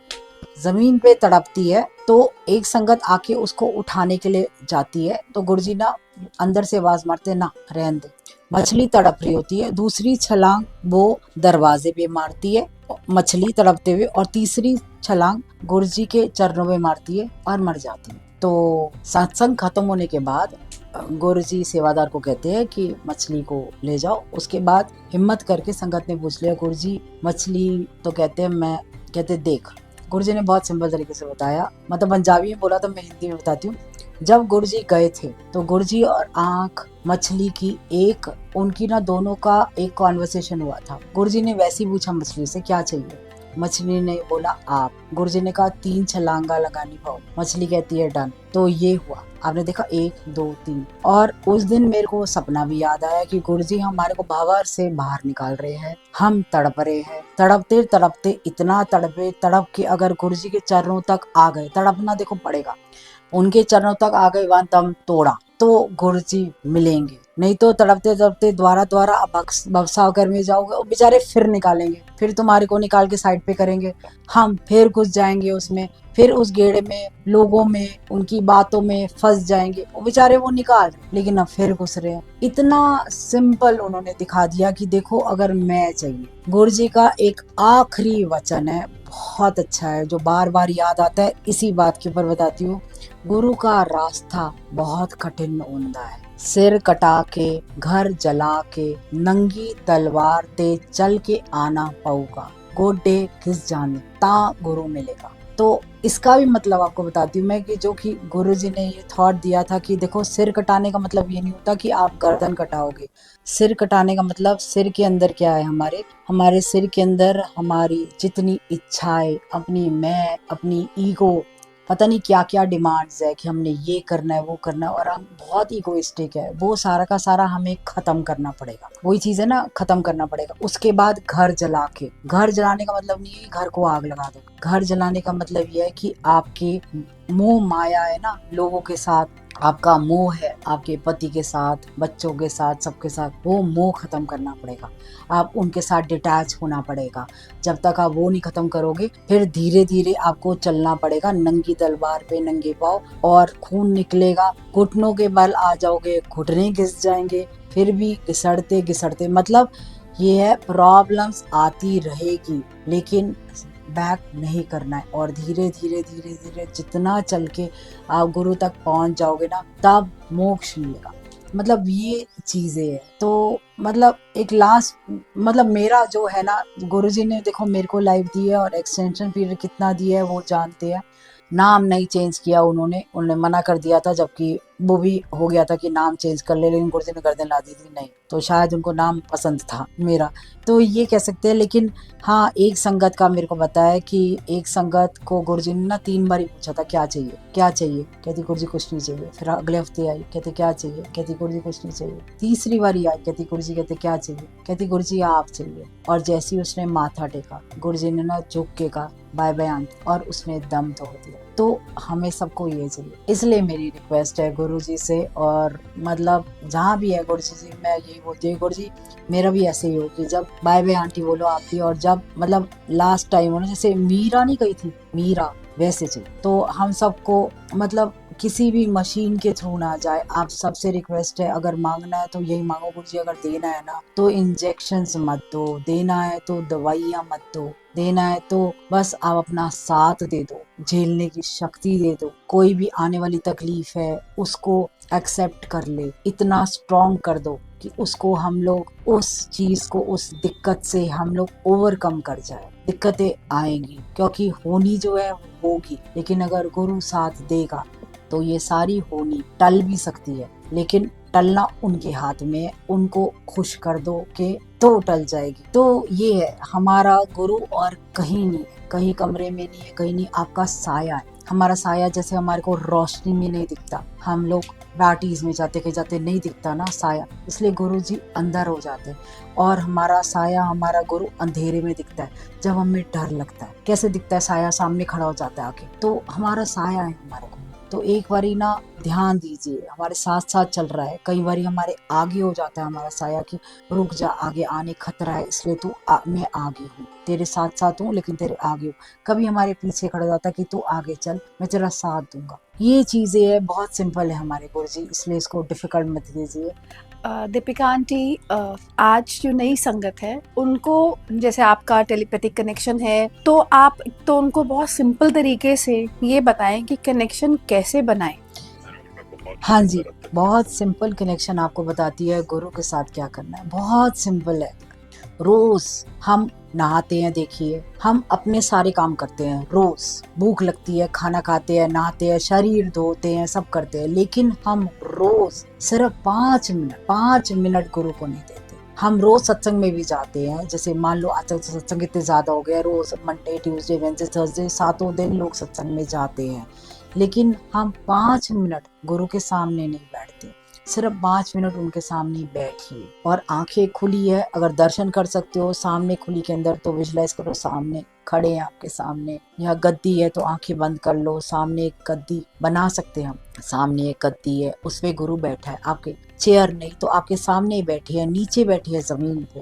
जमीन पे तड़पती है। तो एक संगत आके उसको उठाने के लिए जाती है, तो गुरुजी ना अंदर से आवाज मारते ना रहने दे, मछली तड़प रही होती है। दूसरी छलांग वो दरवाजे पे मारती है मछली तड़पते हुए, और तीसरी छलांग गुरुजी के चरणों में मारती है और मर जाती है। तो सत्संग खत्म होने के बाद गुरुजी सेवादार को कहते हैं कि मछली को ले जाओ। उसके बाद हिम्मत करके संगत ने पूछ लिया गुरुजी मछली, तो कहते हैं मैं, कहते देख। गुरुजी ने बहुत सिंपल तरीके से बताया, मतलब पंजाबी में बोला तो मैं हिंदी में बताती हूँ। जब गुरुजी गए थे तो गुरुजी और आंख मछली की एक, उनकी ना दोनों का एक कॉन्वर्सेशन हुआ था। गुरुजी ने वैसे ही पूछा मछली से क्या चाहिए, मछली ने बोला आप। गुरुजी ने कहा 3 छलांगा लगानी पाओ, मछली कहती है डन। तो ये हुआ, आपने देखा 1 2 3। और उस दिन मेरे को सपना भी याद आया कि गुरुजी हमारे को भंवर से बाहर निकाल रहे हैं, हम तड़प रहे हैं, तड़पते तड़पते इतना तड़पे, तड़प के अगर गुरुजी के चरणों तक आ गए, तड़पना देखो पड़ेगा, उनके चरणों तक आ गए, वहां दम तोड़ा तो गुरुजी मिलेंगे, नहीं तो तड़पते तड़पते द्वारा द्वारा भवसागर में जाओगे, वो बेचारे फिर निकालेंगे, फिर तुम्हारे को निकाल के साइड पे करेंगे, हम फिर घुस जाएंगे उसमें, फिर उस गेड़े में, लोगों में, उनकी बातों में फंस जाएंगे। वो बेचारे वो निकाल, लेकिन अब फिर घुस रहे हैं। इतना सिंपल उन्होंने दिखा दिया कि देखो अगर मैं चाहिए। गुरुजी का एक आखिरी वचन है, बहुत अच्छा है, जो बार बार याद आता है, इसी बात के ऊपर बताती हूँ। गुरु का रास्ता बहुत कठिन उन्दा है, सिर कटा के, घर जला के, नंगी तलवार ते चल के आना पऊगा, गोडे घिस जाने ता गुरु मिलेगा। तो इसका भी मतलब आपको बताती हूँ मैं कि जो कि गुरुजी ने ये थॉट दिया था कि देखो सिर कटाने का मतलब ये नहीं होता कि आप गर्दन कटाओगे। सिर कटाने का मतलब सिर के अंदर क्या है, हमारे सिर के अंदर हमारी जितनी इच्छाएं, अपनी मैं, अपनी ईगो, पता नहीं क्या क्या डिमांड्स है कि हमने ये करना है, वो करना है, और हम बहुत इगोइस्टिक है, वो सारा का सारा हमें खत्म करना पड़ेगा। वही चीज है ना, खत्म करना पड़ेगा। उसके बाद घर जला के, घर जलाने का मतलब नहीं है घर को आग लगा दो, घर जलाने का मतलब ये है कि आपके मोह माया है ना, लोगों के साथ आपका मोह है आपके पति के साथ, बच्चों के साथ, सबके साथ, वो मोह खत्म करना पड़ेगा। आप उनके साथ डिटैच होना पड़ेगा। जब तक आप वो नहीं खत्म करोगे, फिर धीरे धीरे आपको चलना पड़ेगा नंगी तलवार पे नंगे पाँव, और खून निकलेगा, घुटनों के बल आ जाओगे, घुटने घिस जाएंगे, फिर भी घिसड़ते घिसड़ते, मतलब ये है, प्रॉब्लम्स आती रहेगी, लेकिन बैक नहीं करना है। और धीरे धीरे धीरे धीरे जितना चल के आप गुरु तक पहुंच जाओगे ना, तब मोक्ष मिलेगा। मतलब ये चीजें है। तो मतलब एक लास्ट, मतलब मेरा जो है ना, गुरुजी ने देखो मेरे को लाइफ दी है, और एक्सटेंशन पीरियड कितना दिया है वो जानते हैं। नाम नहीं चेंज किया उन्होंने मना कर दिया था, जबकि वो भी हो गया था कि नाम चेंज कर ले, लेकिन गुरुजी ने गर्दन ला दी थी नहीं, तो शायद उनको नाम पसंद था मेरा, तो ये कह सकते हैं। लेकिन हाँ, एक संगत का मेरे को बताया कि एक संगत को गुरुजी ने ना 3 बार ही पूछा था क्या चाहिए क्या चाहिए, कहती गुरुजी कुछ नहीं चाहिए। फिर अगले हफ्ते आई, कहते क्या चाहिए, कहती गुरुजी कुछ नहीं चाहिए। तीसरी बार आई, कहती गुरुजी, कहते क्या चाहिए, कहती गुरुजी आप चाहिए। और जैसे ही उसने माथा टेका, गुरुजी ने ना झुक के कहा बाय बाय आंटी, और उसने दम तोड़ दिया। तो हमें सबको ये चाहिए, इसलिए मेरी रिक्वेस्ट है गुरुजी से, और मतलब जहाँ भी है गुरुजी जी, मैं यही बोलती हूँ गुरुजी मेरा भी ऐसे ही हो कि जब बाय बाय आंटी बोलो आपकी, और जब मतलब लास्ट टाइम हो ना, जैसे मीरा नहीं गई थी, मीरा वैसे चाहिए। तो हम सबको मतलब किसी भी मशीन के थ्रू ना जाए। आप सबसे रिक्वेस्ट है, अगर मांगना है तो यही मांगो गुरुजी, अगर देना है ना तो इंजेक्शंस मत दो, देना है तो दवाइयाँ मत दो, देना है तो बस आप अपना साथ दे दो, झेलने की शक्ति दे दो। कोई भी आने वाली तकलीफ है उसको एक्सेप्ट कर ले, इतना स्ट्रॉन्ग कर दो कि उसको हम लोग उस चीज को, उस दिक्कत से हम लोग ओवरकम कर जाए। दिक्कतें आएंगी क्योंकि होनी जो है वो होगी, लेकिन अगर गुरु साथ देगा तो ये सारी होनी टल भी सकती है, लेकिन टलना उनके हाथ में है। उनको खुश कर दो कि तो टल जाएगी। तो ये है हमारा गुरु, और कहीं नहीं है, कहीं कमरे में नहीं है, कहीं नहीं, आपका साया है। हमारा साया जैसे हमारे को रोशनी में नहीं दिखता, हम लोग पार्टीज में जाते कहीं जाते नहीं दिखता ना साया, इसलिए गुरु जी अंदर हो जाते हैं। और हमारा साया, हमारा गुरु अंधेरे में दिखता है, जब हमें डर लगता है। कैसे दिखता है साया? सामने खड़ा हो जाता है आके, तो हमारा साया है हमारे गुरु। तो एक बारी ना ध्यान दीजिए, हमारे साथ साथ चल रहा है, कई बारी हमारे आगे हो जाता है हमारा साया कि रुक जा, आगे आने खतरा है, इसलिए तू मैं आगे हूँ, तेरे साथ साथ हूँ, लेकिन तेरे आगे हूँ। कभी हमारे पीछे खड़ा जाता है कि तू आगे चल, मैं तेरा साथ दूंगा। ये चीजें है, बहुत सिंपल है हमारे गुरुजी, इसलिए इसको डिफिकल्ट मत कीजिए। दीपिका आंटी, आज जो नई संगत है उनको, जैसे आपका टेलीपैथिक कनेक्शन है, तो आप तो उनको बहुत सिंपल तरीके से ये बताएं कि कनेक्शन कैसे बनाएं। हाँ जी, बहुत सिंपल कनेक्शन आपको बताती है गुरु के साथ क्या करना है, बहुत सिंपल है। रोज हम नहाते हैं, देखिए हम अपने सारे काम करते हैं रोज, भूख लगती है, खाना खाते हैं, नहाते हैं, शरीर धोते हैं, सब करते हैं, लेकिन हम रोज सिर्फ 5 मिनट गुरु को नहीं देते। हम रोज सत्संग में भी जाते हैं, जैसे मान लो आजकल सत्संग इतने ज्यादा हो गया, रोज मंडे ट्यूसडे वेडनेसडे थर्सडे 7 दिन लोग सत्संग में जाते हैं, लेकिन हम 5 मिनट गुरु के सामने नहीं बैठते। सिर्फ 5 मिनट उनके सामने बैठिए, और आंखें खुली है, अगर दर्शन कर सकते हो सामने खुली के अंदर, तो विजुलाइज करो सामने खड़े हैं आपके सामने, या गद्दी है तो आंखें बंद कर लो, सामने एक गद्दी बना सकते हैं हम, सामने एक गद्दी है उसपे गुरु बैठा है, आपके चेयर नहीं तो आपके सामने ही बैठी है, नीचे बैठी है जमीन पे,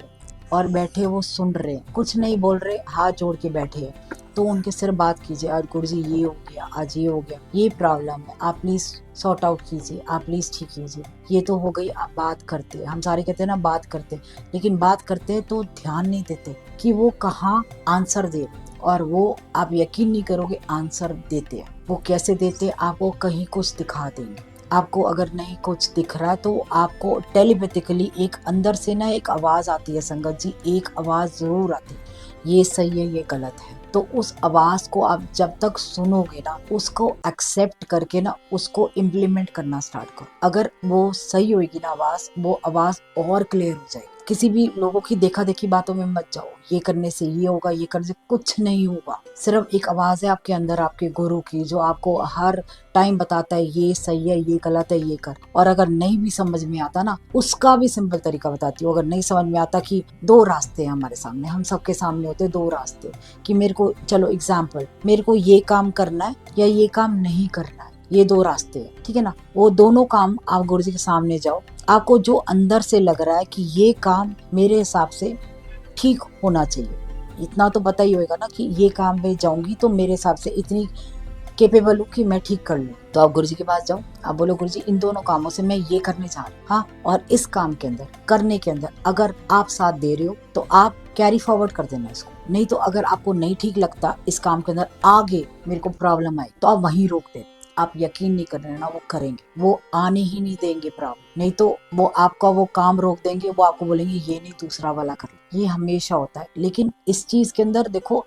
और बैठे वो सुन रहे, कुछ नहीं बोल रहे, हाथ जोड़ के बैठे हैं। तो उनके सिर्फ बात कीजिए, आज गुरुजी ये हो गया, आज ये हो गया, ये प्रॉब्लम है, आप प्लीज सॉर्ट आउट कीजिए, आप प्लीज ठीक कीजिए, ये तो हो गई। आप बात करते हैं, हम सारे कहते हैं ना बात करते, लेकिन बात करते हैं तो ध्यान नहीं देते कि वो कहाँ आंसर दे, और वो आप यकीन नहीं करोगे आंसर देते हैं। वो कैसे देते हैं? आपको कहीं कुछ दिखा देंगे, आपको अगर नहीं कुछ दिख रहा तो आपको टेलीपैथिकली एक अंदर से ना एक आवाज आती है संगत जी, एक आवाज जरूर आती है, ये सही है ये गलत है। तो उस आवाज को आप जब तक सुनोगे ना, उसको एक्सेप्ट करके ना उसको इम्प्लीमेंट करना स्टार्ट करो। अगर वो सही होगी ना आवाज, वो आवाज और क्लियर हो जाएगी। किसी भी लोगों की देखा देखी बातों में मत जाओ, ये करने से ये होगा, ये करने से कुछ नहीं होगा। सिर्फ एक आवाज है आपके अंदर, आपके गुरु की, जो आपको हर टाइम बताता है ये सही है ये गलत है ये कर। और अगर नहीं भी समझ में आता ना, उसका भी सिंपल तरीका बताती हूँ। अगर नहीं समझ में आता कि 2 रास्ते हैं हमारे सामने, हम सबके सामने होते 2 रास्ते, कि मेरे को, चलो एग्जाम्पल, मेरे को ये काम करना है या ये काम नहीं करना है, ये दो रास्ते हैं, ठीक है ना। वो दोनों काम आप गुरु जी के सामने जाओ, आपको जो अंदर से लग रहा है कि ये काम मेरे हिसाब से ठीक होना चाहिए, इतना तो पता ही होगा ना कि ये काम में जाऊंगी तो मेरे हिसाब से इतनी केपेबल हूँ कि मैं ठीक कर लूँ, तो आप गुरु जी के पास जाओ, आप बोलो गुरु जी इन दोनों कामों से मैं ये करने चाह रहा हूँ, हाँ, और इस काम के अंदर करने के अंदर अगर आप साथ दे रहे हो तो आप कैरी फॉरवर्ड कर देना इसको, नहीं तो अगर आपको नहीं ठीक लगता इस काम के अंदर आगे मेरे को प्रॉब्लम आई तो आप वहीं रोक दे। आप यकीन नहीं कर रहे ना, वो करेंगे, वो आने ही नहीं देंगे प्रॉब्लम, नहीं तो वो आपका वो काम रोक देंगे, वो आपको बोलेंगे ये नहीं दूसरा वाला कर। ये हमेशा होता है, लेकिन इस चीज के अंदर देखो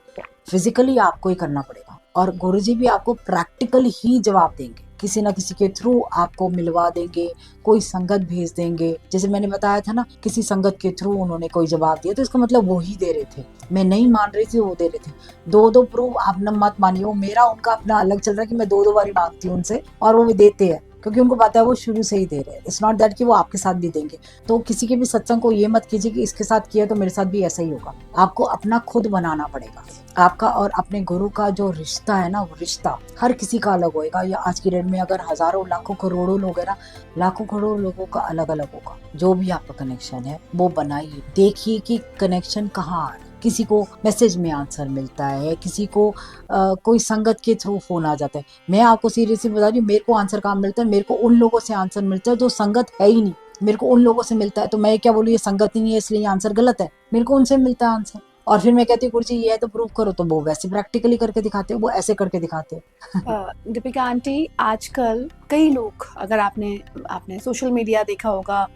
फिजिकली आपको ही करना पड़ेगा और गुरुजी भी आपको प्रैक्टिकल ही जवाब देंगे, किसी ना किसी के थ्रू आपको मिलवा देंगे, कोई संगत भेज देंगे। जैसे मैंने बताया था ना, किसी संगत के थ्रू उन्होंने कोई जवाब दिया तो इसका मतलब वो ही दे रहे थे, मैं नहीं मान रही थी, वो दे रहे थे। दो प्रूफ आप न मत मानिए, वो मेरा उनका अपना अलग चल रहा है कि मैं दो बारी मांगती हूँ उनसे और वो देते हैं, क्योंकि उनको पता है वो शुरू से ही दे रहे हैं। इट्स नॉट दैट कि वो आपके साथ भी देंगे। तो किसी के भी सत्संग को ये मत कीजिए कि इसके साथ किया तो मेरे साथ भी ऐसा ही होगा। आपको अपना खुद बनाना पड़ेगा। आपका और अपने गुरु का जो रिश्ता है ना, वो रिश्ता हर किसी का अलग होएगा। या आज की डेट में अगर हजारों लाखों करोड़ों लोग है ना, लाखों करोड़ों लोगों का अलग अलग होगा। जो भी आपका कनेक्शन है वो बनाइए, देखिए कि कनेक्शन कहाँ आ रहा है। किसी को मैसेज में आंसर मिलता है, किसी को कोई संगत के थ्रू फोन आ जाता है। मैं आपको सीरियसली बता रही हूँ, मेरे को आंसर कहाँ मिलता है, मेरे को उन लोगों से आंसर मिलता है जो संगत है ही नहीं। मेरे को उन लोगों से मिलता है, तो मैं क्या बोलूँ ये संगत ही नहीं है इसलिए आंसर गलत है, मेरे को उनसे मिलता है आंसर। और फिर मैं कहती हूँ गुरुजी ये है तो प्रूव करो, तो वो वैसे प्रैक्टिकली करके दिखाते हो, वो ऐसे करके दिखाते हो। दीपिका आंटी, आजकल कई लोग, अगर आपने सोशल मीडिया देखा होगा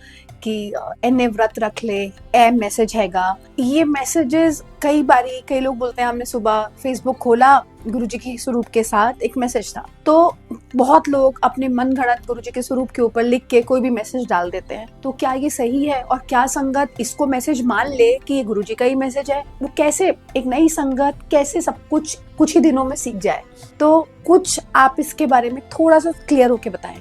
कि एने व्रत रख ले, ए मैसेज हैगा, ये मैसेजेस कई लोग बोलते हैं हमने सुबह फेसबुक खोला, गुरुजी की स्वरूप के साथ एक मैसेज था, तो बहुत लोग अपने मन घड़त गुरुजी के स्वरूप के ऊपर लिख के कोई भी मैसेज डाल देते हैं। तो क्या ये सही है और क्या संगत इसको मैसेज मान ले कि ये गुरुजी का ही मैसेज है? वो कैसे एक नई संगत कैसे सब कुछ ही दिनों में सीख जाए? तो कुछ आप इसके बारे में थोड़ा सा क्लियर होके बताएं।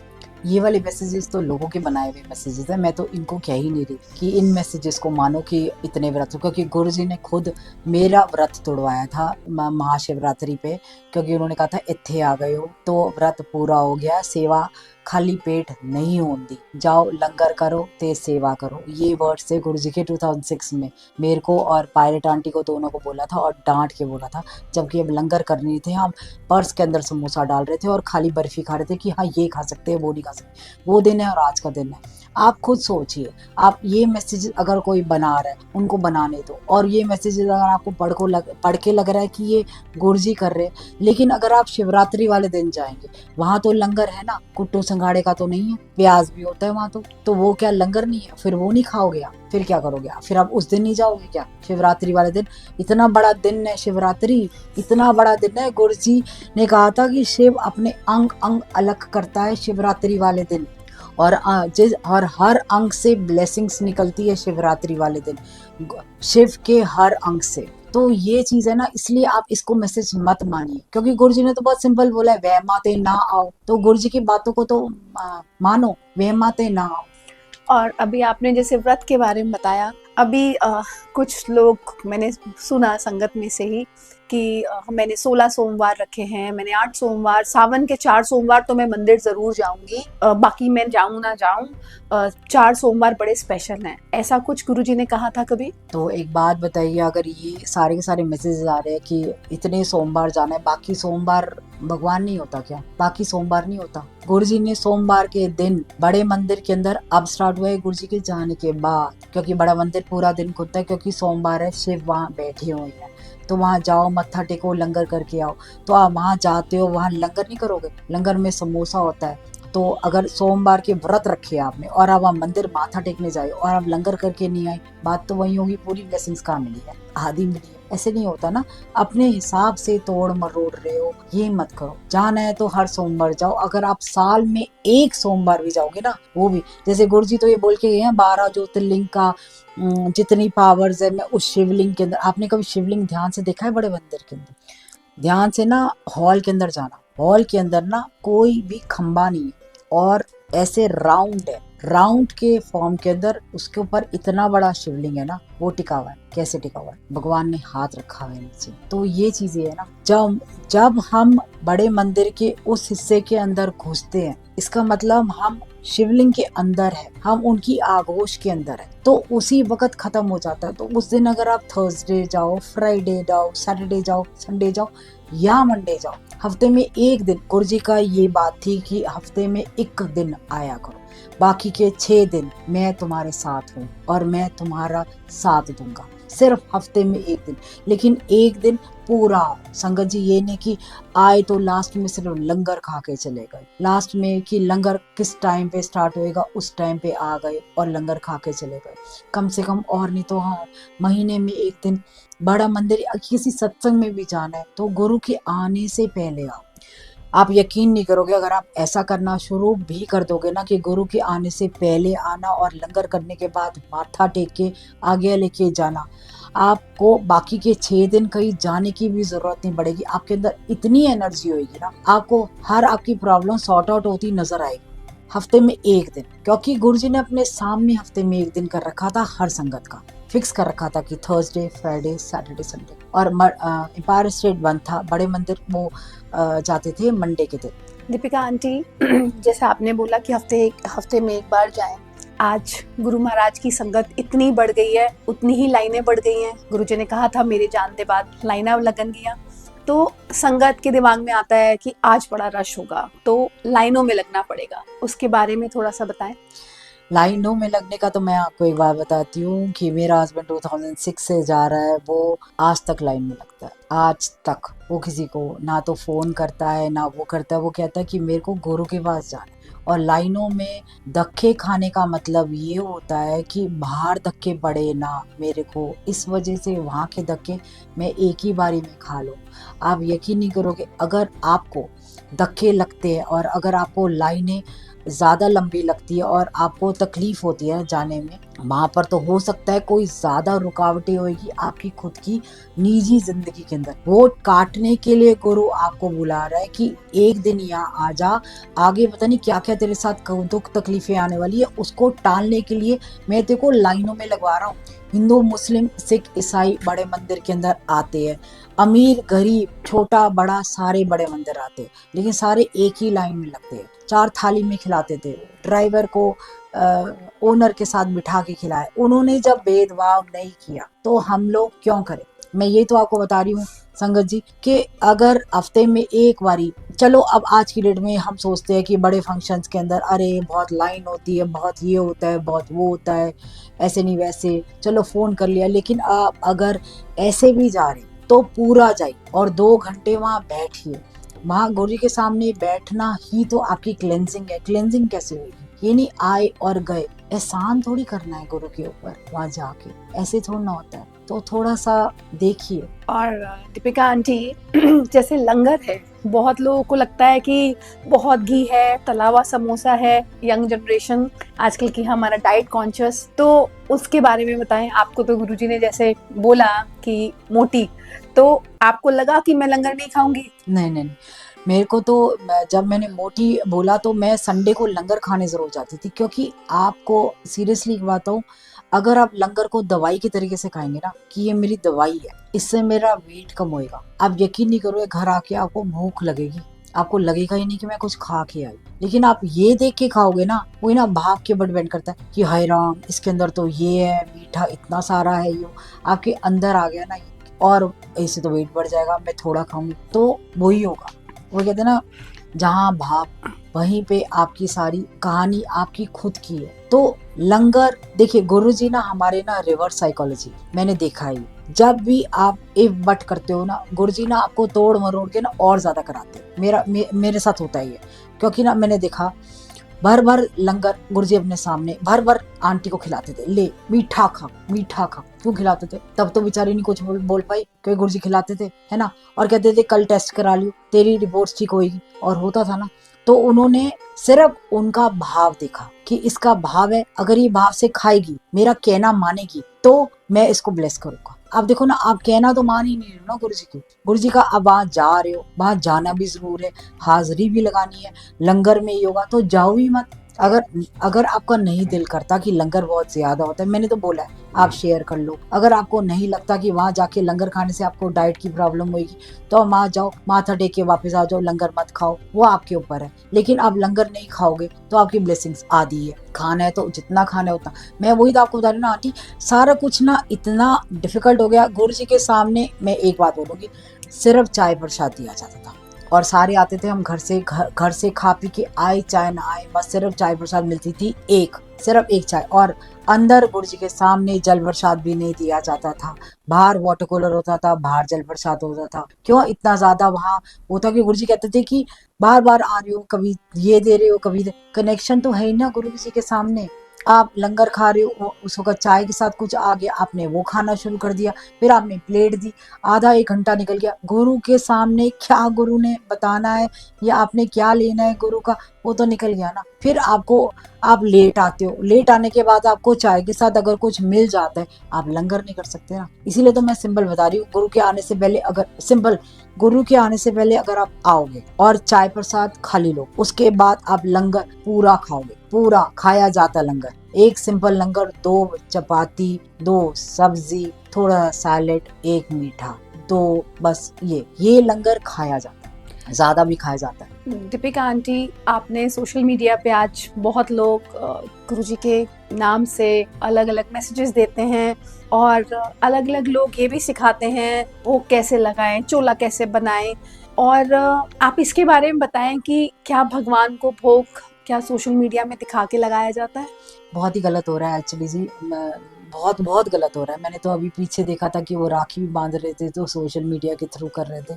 ये वाले मैसेजेस तो लोगों के बनाए हुए मैसेजेस है, मैं तो इनको कह ही नहीं रही कि इन मैसेजेस को मानो कि इतने व्रत, क्योंकि गुरुजी ने खुद मेरा व्रत तोड़वाया था महाशिवरात्रि पे, क्योंकि उन्होंने कहा था इत्थे आ गए हो तो व्रत पूरा हो गया, सेवा खाली पेट नहीं होती, जाओ लंगर करो ते सेवा करो। ये वर्ड से गुरुजी के 2006 में मेरे को और पायलट आंटी को दोनों को बोला था और डांट के बोला था, जबकि अब लंगर कर नहीं थे, हम पर्स के अंदर समोसा डाल रहे थे और खाली बर्फी खा रहे थे कि हाँ ये खा सकते हैं वो नहीं खा सकते। वो दिन है और आज का दिन है। आप खुद सोचिए, आप ये मैसेज अगर कोई बना रहा है उनको बनाने दो, और ये मैसेज अगर आपको पढ़ के लग रहा है कि ये गुरुजी कर रहे हैं, लेकिन अगर आप शिवरात्रि वाले दिन जाएंगे वहां तो लंगर है ना, कुट्टू संघाड़े का तो नहीं है, प्याज भी होता है वहां तो वो क्या लंगर नहीं है? फिर वो नहीं खाओगे आप, फिर क्या करोगे आप? फिर आप उस दिन नहीं जाओगे क्या शिवरात्रि वाले दिन? इतना बड़ा दिन है शिवरात्रि, इतना बड़ा दिन है। गुरुजी ने कहा था कि शिव अपने अंग अंग अलग करता है शिवरात्रि वाले दिन, और हर अंग से ब्लेसिंग्स निकलती है शिवरात्रि वाले दिन, शिव के हर अंग से। तो ये चीज है ना, इसलिए आप इसको मैसेज मत मानिए, क्योंकि गुरुजी ने तो बहुत सिंपल बोला है, वहमाते ना आओ। तो गुरुजी की बातों को तो मानो, वहमाते ना आओ। और अभी आपने जैसे व्रत के बारे में बताया, अभी कुछ लोग मैंने सुना संगत में से ही कि मैंने 16 सोमवार रखे हैं, मैंने 8 सोमवार, सावन के 4 सोमवार तो मैं मंदिर जरूर जाऊंगी, बाकी मैं जाऊं ना जाऊं, 4 सोमवार बड़े स्पेशल हैं, ऐसा कुछ गुरुजी ने कहा था कभी? तो एक बात बताइए, अगर ये सारे के सारे मैसेजेस आ रहे हैं कि इतने सोमवार जाना है, बाकी सोमवार भगवान नहीं होता क्या? बाकी सोमवार नहीं होता? गुरुजी ने सोमवार के दिन बड़े मंदिर के अंदर अब स्टार्ट हुआ है गुरुजी के जाने के बाद, क्योंकि बड़ा मंदिर पूरा दिन खुलता है, क्योंकि सोमवार है, शिव वहाँ बैठे हुए हैं, तो वहाँ जाओ, मत्था टेको, लंगर करके आओ। तो आप वहाँ जाते हो, वहाँ लंगर नहीं करोगे? लंगर में समोसा होता है। तो अगर सोमवार के व्रत रखे आपने और आप मंदिर माथा टेकने जाए और आप लंगर करके नहीं आए, बात तो वही होगी, पूरी ब्लेसिंग्स कहाँ मिली है? आधी मिली है। ऐसे नहीं होता ना, अपने हिसाब से तोड़ मरोड़ रहे हो, ये मत करो। जाना है तो हर सोमवार जाओ। अगर आप साल में एक सोमवार भी जाओगे ना, वो भी, जैसे गुरुजी तो ये बोल के गए हैं 12 ज्योतिर्लिंग का जितनी पावर्स है, मैं उस शिवलिंग के अंदर, आपने कभी शिवलिंग ध्यान से देखा है बड़े मंदिर के अंदर? ध्यान से ना हॉल के अंदर जाना, हॉल के अंदर ना कोई भी खंबा नहीं है और ऐसे राउंड है, राउंड के फॉर्म के अंदर उसके ऊपर इतना बड़ा शिवलिंग है ना, वो टिका हुआ है। कैसे टिका हुआ है? भगवान ने हाथ रखा हुआ है नीचे। तो ये चीजें है ना, जब जब हम बड़े मंदिर के उस हिस्से के अंदर घुसते हैं, इसका मतलब हम शिवलिंग के अंदर है, हम उनकी आगोश के अंदर है, तो उसी वक्त खत्म हो जाता है। तो उस दिन अगर आप थर्सडे जाओ, फ्राइडे जाओ, सैटरडे जाओ, संडे जाओ या मंडे जाओ, हफ्ते में एक दिन, गुरु जी का ये बात थी कि हफ्ते में एक दिन आया करो, बाकी के 6 दिन मैं तुम्हारे साथ हूँ और मैं तुम्हारा साथ दूंगा। सिर्फ हफ्ते में एक दिन, लेकिन एक दिन पूरा। संगत जी ये नहीं कि आए तो लास्ट में सिर्फ लंगर खा के चले गए, लास्ट में कि लंगर किस टाइम पे स्टार्ट होएगा उस टाइम पे आ गए और लंगर खा के चले गए। कम से कम, और नहीं तो हाँ, महीने में एक दिन बड़ा मंदिर या किसी सत्संग में भी जाना है तो गुरु के आने से पहले आओ। आप यकीन नहीं करोगे, अगर आप ऐसा करना शुरू भी कर दोगे ना कि गुरु के आने से पहले आना और लंगर करने के बाद माथा टेक के आगे लेके जाना, आपको बाकी के 6 दिन कहीं जाने की भी जरूरत नहीं पड़ेगी। आपके अंदर इतनी एनर्जी होगी ना, आपको हर आपकी प्रॉब्लम सॉर्ट आउट होती नजर आएगी हफ्ते में एक दिन। क्योंकि गुरुजी ने अपने सामने हफ्ते में एक दिन कर रखा था, हर संगत का फिक्स कर रखा था कि थर्सडे, फ्राइडे, सैटरडे, संडे। और एम्पायर स्टेट बंद था, बड़े मंदिर वो जाते थे मंडे के दिन। दीपिका आंटी, जैसे आपने बोला कि हफ्ते में एक बार जाएं, आज गुरु महाराज की संगत इतनी बढ़ गई है, उतनी ही लाइनें बढ़ गई हैं। गुरुजी ने कहा था मेरे जानते बाद लाइना लगन गया, तो संगत के दिमाग में आता है कि आज बड़ा रश होगा तो लाइनों में लगना पड़ेगा। उसके बारे में थोड़ा सा बताएं। लाइनों में लगने का तो मैं आपको एक बात बताती हूँ कि मेरा हस्बैंड 2006 से जा रहा है, वो आज तक लाइन में लगता है। आज तक वो किसी को ना तो फोन करता है ना वो करता है, वो कहता है कि मेरे को गुरु के पास जाना है। और लाइनों में धक्के खाने का मतलब ये होता है कि बाहर धक्के पड़े ना मेरे को, इस वजह से वहाँ के धक्के मैं एक ही बारी में खा लूँ। आप यकीन नहीं करोगे, अगर आपको धक्के लगते हैं और अगर आपको लाइनें ज़्यादा लंबी लगती है और आपको तकलीफ होती है जाने में, वहाँ पर तो हो सकता है कोई ज़्यादा रुकावटें होगी आपकी खुद की निजी जिंदगी के अंदर। वो काटने के लिए गुरु आपको बुला रहा है कि एक दिन यहाँ आ जा, आगे पता नहीं क्या क्या तेरे साथ दुख तकलीफें आने वाली है, उसको टालने के लिए मैं तेरे को लाइनों में लगवा रहा हूँ। हिंदू, मुस्लिम, सिख, ईसाई बड़े मंदिर के अंदर आते हैं, अमीर गरीब छोटा बड़ा सारे बड़े मंदिर आते हैं, लेकिन सारे एक ही लाइन में लगते हैं। 4 थाली में खिलाते थे, ड्राइवर को ओनर के साथ बिठा के खिलाए। उन्होंने जब भेदभाव नहीं किया तो हम लोग क्यों करें? मैं ये तो आपको बता रही हूँ संगत जी कि अगर हफ्ते में एक बारी, चलो अब आज की डेट में हम सोचते हैं कि बड़े फंक्शंस के अंदर अरे बहुत लाइन होती है, बहुत ये होता है, बहुत वो होता है, ऐसे नहीं वैसे, चलो फोन कर लिया। लेकिन आप अगर ऐसे भी जा रहे तो पूरा जाइए और 2 घंटे वहाँ बैठिए। वहाँ गुरु जी के सामने बैठना ही तो आपकी क्लेंजिंग है। क्लेंजिंग कैसे होगी? ये नहीं आए और गए, एहसान थोड़ी करना है गुरु के ऊपर वहाँ जाके, ऐसे थोड़ा ना होता है। तो थोड़ा सा देखिए। और दीपिका आंटी, जैसे लंगर है, बहुत लोगों को लगता है कि बहुत घी है, तला हुआ समोसा है, यंग जनरेशन आजकल की हमारा डाइट कॉन्शियस, तो उसके बारे में बताएं। आपको तो गुरुजी ने जैसे बोला कि मोटी, तो आपको लगा कि मैं लंगर नहीं खाऊंगी? नहीं, मेरे को तो जब मैंने मोटी बोला तो मैं संडे को लंगर खाने जरूर जाती थी, क्योंकि आपको सीरियसली बताऊं, अगर आप लंगर को दवाई के तरीके से खाएंगे ना कि ये मेरी दवाई है, इससे मेरा वेट कम होएगा, आप यकीन नहीं करोगे, घर आके आपको भूख लगेगी, आपको लगेगा ही नहीं कि मैं कुछ खा के आई। लेकिन आप ये देख के खाओगे ना, वही ना भाव के ऊपर डिपेंड करता है कि हाय राम, इसके अंदर तो ये है, मीठा इतना सारा है, ये आपके अंदर आ गया ना, और इससे तो वेट बढ़ जाएगा, मैं थोड़ा खाऊंगी तो वही होगा। वो कहते हैं ना, जहाँ भाव वहीं पे आपकी सारी कहानी आपकी खुद की है। तो लंगर देखिए, गुरुजी ना हमारे ना रिवर्स साइकोलॉजी मैंने देखा है, जब भी आप इफ बट करते हो ना, गुरुजी ना आपको तोड़ मरोड़ के ना और ज्यादा कराते हैं। मेरे साथ होता ही है, क्योंकि ना मैंने देखा भर भर लंगर गुरुजी अपने सामने भर भर आंटी को खिलाते थे, ले मीठा खा मीठा खा। क्यों खिलाते थे? तब तो बेचारी नहीं कुछ बोल पाई, क्योंकि गुरुजी खिलाते थे, है ना। और कहते थे कल टेस्ट करा लियो, तेरी रिपोर्ट ठीक होगी, और होता था ना। तो उन्होंने सिर्फ उनका भाव देखा कि इसका भाव है, अगर ये भाव से खाएगी, मेरा कहना मानेगी, तो मैं इसको ब्लेस करूंगा। आप देखो ना, आप कहना तो मान ही नहीं रहे ना गुरुजी की। गुरुजी का अब वहां जा रहे हो, वहां जाना भी जरूर है, हाजिरी भी लगानी है, लंगर में ही होगा तो जाओ ही मत। अगर अगर आपका नहीं दिल करता कि लंगर बहुत ज्यादा होता है, मैंने तो बोला है आप शेयर कर लो। अगर आपको नहीं लगता कि वहां जाके लंगर खाने से आपको डाइट की प्रॉब्लम होगी, तो आप वहां जाओ, माथा टेक के वापस आ जाओ, लंगर मत खाओ, वो आपके ऊपर है। लेकिन आप लंगर नहीं खाओगे तो आपकी ब्लेसिंग्स आधी है। खाना है तो जितना खाना है उतना। मैं वही तो आपको बता रही हूँ ना आंटी, सारा कुछ ना इतना डिफिकल्ट हो गया। गुरु जी के सामने मैं एक बात बोलूंगी, सिर्फ चाय प्रसाद दिया जाता था और सारे आते थे, हम घर से खा पी के आए चाहे ना आए, बस सिर्फ चाय प्रसाद मिलती थी, एक सिर्फ एक चाय। और अंदर गुरु जी के सामने जल प्रसाद भी नहीं दिया जाता था। बाहर वाटर कूलर होता था, बाहर जल प्रसाद होता था। क्यों इतना ज्यादा वहां होता कि गुरु जी कहते थे कि बार बार आ रही हो, कभी ये दे रहे हो, कभी कनेक्शन तो है ही ना गुरु जी के सामने। आप लंगर खा रहे हो, उस वक्त चाय के साथ कुछ आ गया, आपने वो खाना शुरू कर दिया, फिर आपने प्लेट दी, आधा एक घंटा निकल गया। गुरु के सामने क्या गुरु ने बताना है या आपने क्या लेना है गुरु का, वो तो निकल गया ना। फिर आप लेट आते हो, लेट आने के बाद आपको चाय के साथ अगर कुछ मिल जाता है, आप लंगर नहीं कर सकते ना। इसीलिए तो मैं सिंपल बता रही हूँ, गुरु के आने से पहले अगर आप आओगे और चाय प्रसाद खाली लो, उसके बाद आप लंगर पूरा खाओगे, पूरा खाया जाता लंगर। एक सिंपल लंगर, 2 चपाती, 2 सब्जी, थोड़ा सैलेड, एक मीठा, 2 बस, ये लंगर खाया जाता है, ज्यादा भी खाया जाता है। दीपिका आंटी, आपने सोशल मीडिया पे आज बहुत लोग गुरुजी के नाम से अलग अलग मैसेजेस देते हैं और अलग अलग लोग ये भी सिखाते हैं वो कैसे लगाएं, चोला कैसे बनाएं। और आप इसके बारे में बताएं कि क्या भगवान को भोग क्या सोशल मीडिया में दिखा के लगाया जाता है? बहुत ही गलत हो रहा है एक्चुअली जी। बहुत बहुत गलत हो रहा है। मैंने तो अभी पीछे देखा था कि वो राखी भी बांध रहे थे, तो सोशल मीडिया के थ्रू कर रहे थे।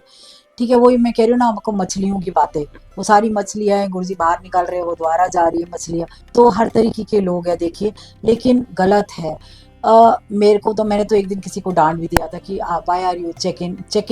ठीक है, वही मैं कह रही हूँ ना आपको, मछलियों की बातें, वो सारी मछलियां हैं, गुरुजी बाहर निकाल रहे हैं, वो द्वारा जा रही है मछलियां। तो हर तरीके के लोग हैं देखिए, लेकिन गलत है। मैंने तो एक दिन किसी को डांट भी दिया था कि why are you check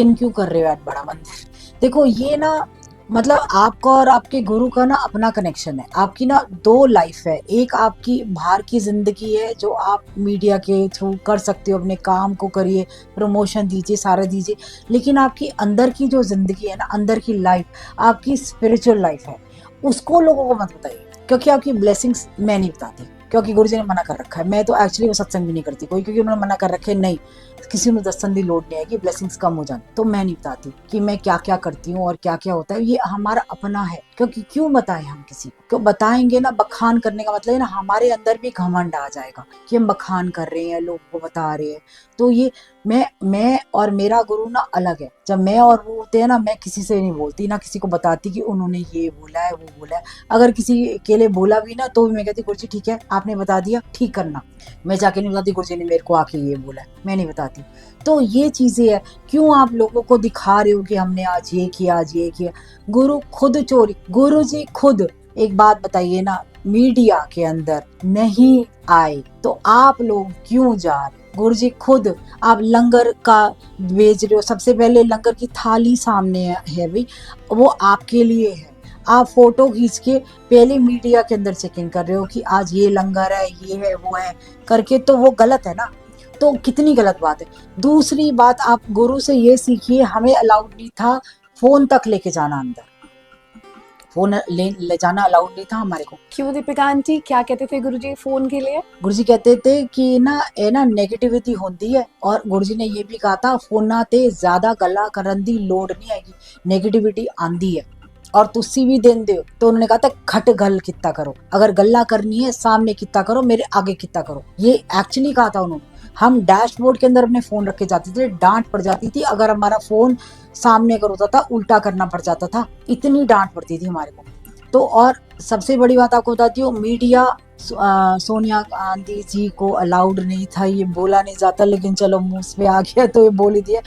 in क्यों कर रहे हो एट बड़ा मंदिर। देखो ये ना, मतलब आपका और आपके गुरु का ना अपना कनेक्शन है। आपकी ना 2 लाइफ है, एक आपकी बाहर की जिंदगी है जो आप मीडिया के थ्रू कर सकते हो, अपने काम को करिए, प्रमोशन दीजिए, सारा दीजिए। लेकिन आपकी अंदर की जो जिंदगी है ना, अंदर की लाइफ, आपकी स्पिरिचुअल लाइफ है, उसको लोगों को मत बताइए, क्योंकि आपकी ब्लेसिंग्स मैं नहीं बताती, क्योंकि गुरु जी ने मना कर रखा है। मैं तो एक्चुअली वो सत्संग भी नहीं करती कोई, क्योंकि उन्होंने मना कर रखे, नहीं किसी को दस्तन दी लोड नहीं आएगी, ब्लेसिंग्स कम हो जाए, तो मैं नहीं बताती कि मैं क्या क्या करती हूँ और क्या क्या होता है। ये हमारा अपना है, क्योंकि क्यों बताएं हम किसी को, क्यों बताएंगे ना, बखान करने का मतलब है ना, हमारे अंदर भी घमंड आ जाएगा कि हम बखान कर रहे हैं, लोगों को बता रहे हैं। तो ये मैं और मेरा गुरु ना अलग है। जब मैं और वो होते हैं ना, मैं किसी से नहीं बोलती, ना किसी को बताती कि उन्होंने ये बोला है वो बोला है। अगर किसी के लिए बोला भी ना, तो भी मैं कहती गुरुजी ठीक है आपने बता दिया, ठीक करना। मैं जाके नहीं बताती गुरुजी ने मेरे को आके ये बोला है, मैं नहीं बताती। तो ये चीजें है, क्यों आप लोगों को दिखा रहे हो कि हमने आज ये किया, आज ये किया। गुरु जी खुद एक बात बताइए ना, मीडिया के अंदर नहीं आए तो आप लोग क्यों जा रहे? गुरु जी खुद, आप लंगर का भेज रहे हो, सबसे पहले लंगर की थाली सामने है भाई, वो आपके लिए है। आप फोटो खींच के पहले मीडिया के अंदर चेक इन कर रहे हो कि आज ये लंगर है, ये है, वो है करके, तो वो गलत है ना। तो कितनी गलत बात है। दूसरी बात, आप गुरु से ये सीखिए, हमें अलाउड नहीं था फोन तक लेके जाना अंदर, फोन ले जाना अलाउड नहीं था हमारे को। क्यों दीपिका आंटी, क्या कहते थे गुरुजी फोन के लिए? गुरुजी कहते थे कि ना नेगेटिविटी होती है, और गुरुजी ने ये भी कहा था फोना ते ज्यादा गला करन दी लोड नहीं आएगी, नेगेटिविटी आंदी है और तुसी भी देन दो। तो उन्होंने कहा था खट गल कितना करो, अगर गल्ला करनी है सामने कितना करो, मेरे आगे कितना करो, ये एक्चुअली कहा था उन्होंने। हम डैशबोर्ड के अंदर अपने फोन रख के जाते थे, डांट पड़ जाती थी अगर हमारा फोन सामने अगर होता था, उल्टा करना पड़ जाता था, इतनी डांट पड़ती थी हमारे को। तो और सबसे बड़ी बात आपको बताती हूँ, मीडिया सोनिया गांधी जी को अलाउड नहीं था, ये बोला नहीं जाता, लेकिन चलो मुंह पे आ गया तो ये बोल ही दिया।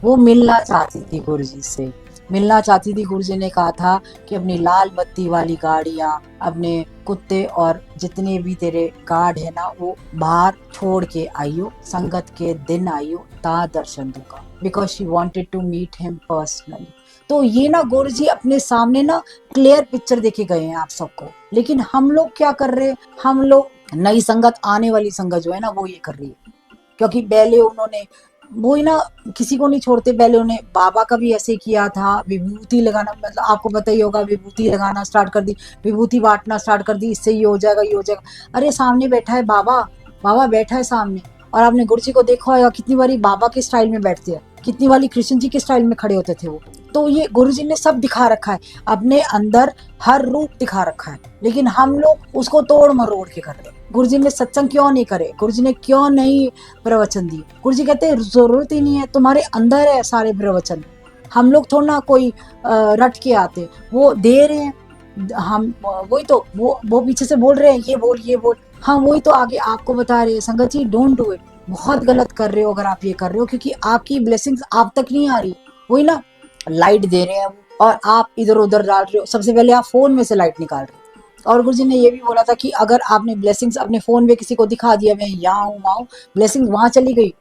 वो मिलना चाहती थी गुरुजी से, मिलना चाहती थी। गुरुजी ने कहा था कि अपनी लाल बत्ती वाली गाड़ियां, अपने कुत्ते और जितने भी तेरे गार्ड है ना, वो बाहर छोड़ के आइयो, संगत के दिन आइयो, ता दर्शन दूंगा, because she wanted to meet him personally. तो ये ना गुरुजी अपने सामने ना क्लियर पिक्चर देके गए हैं आप सबको। लेकिन हम लोग क्या कर रहे हैं, हम लोग नई संगत, आने वाली संगत जो है ना, वो ये कर रही है, क्योंकि पहले उन्होंने वो ही ना, किसी को नहीं छोड़ते। पहले उन्हें बाबा का भी ऐसे किया था, विभूति लगाना, मतलब आपको पता ही होगा, विभूति लगाना स्टार्ट कर दी, विभूति बांटना स्टार्ट कर दी, इससे ये हो जाएगा, ये हो जाएगा। अरे सामने बैठा है बाबा, बाबा बैठा है सामने। और आपने गुरु जी को देखा होगा कितनी बारी बाबा के स्टाइल में बैठते हैं, कितनी बारी कृष्ण जी के स्टाइल में खड़े होते थे वो। तो ये गुरु जी ने सब दिखा रखा है, अपने अंदर हर रूप दिखा रखा है, लेकिन हम लोग उसको तोड़ मरोड़ के कर रहे हैं। गुरु जी ने सत्संग क्यों नहीं करे, गुरु जी ने क्यों नहीं प्रवचन दिए? गुरु जी कहते हैं जरूरत ही नहीं है, तुम्हारे अंदर है सारे प्रवचन। हम लोग थोड़ा ना कोई रट के आते, वो दे रहे हैं। हम वही तो, वो पीछे से बोल रहे हैं ये बोल ये बोल, हाँ वही तो आगे आपको बता रहे हैं। संगत जी डोंट डू इट, बहुत गलत कर रहे हो अगर आप ये कर रहे हो, क्योंकि आपकी ब्लेसिंग्स आप तक नहीं आ रही। वही ना, लाइट दे रहे हैं और आप इधर उधर डाल रहे हो। सबसे पहले आप फोन में से लाइट निकाल रहे हो। और गुरुजी ने ये भी बोला था कि अगर आपने ब्लेसिंग्स अपने फोन में किसी को दिखा दिया, मैं यहाँ हूँ वहाँ हूँ, ब्लेसिंग्स वहां चली गई।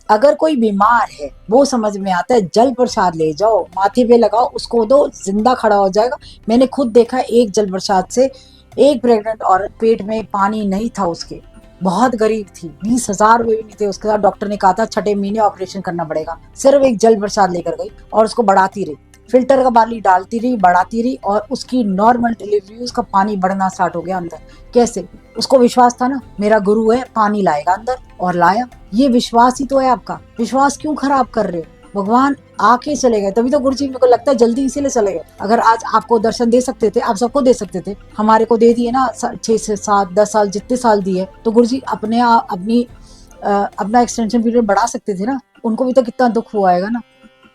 अगर कोई बीमार है, वो समझ में आता है, जल प्रसाद ले जाओ, माथे पे लगाओ, उसको दो, जिंदा खड़ा हो जाएगा। मैंने खुद देखा, एक जल प्रसाद से एक प्रेग्नेंट औरत, पेट में पानी नहीं था उसके, बहुत गरीब थी, 20,000 रुपए भी नहीं थे उसके साथ। डॉक्टर ने कहा था 6 महीने ऑपरेशन करना पड़ेगा। सिर्फ एक जल प्रसाद लेकर गई और उसको बढ़ाती रही, फिल्टर का पानी डालती रही, बढ़ाती रही, और उसकी नॉर्मल डिलीवरी, उसका पानी बढ़ना स्टार्ट हो गया अंदर। कैसे? उसको विश्वास था ना, मेरा गुरु है, पानी लाएगा अंदर, और लाया। ये विश्वास ही तो है आपका। विश्वास क्यों खराब कर रहे हो? भगवान आके चले गए, तभी तो गुरु जी मेरे को लगता है जल्दी इसीलिए चले गए। अगर आज आपको दर्शन दे सकते थे, आप सबको दे सकते थे, हमारे को दे दिए ना 6 से 7 10 साल, जितने साल दिए, तो गुरु जी अपना एक्सटेंशन पीरियड बढ़ा सकते थे ना। उनको भी तो कितना दुख हुआ है ना।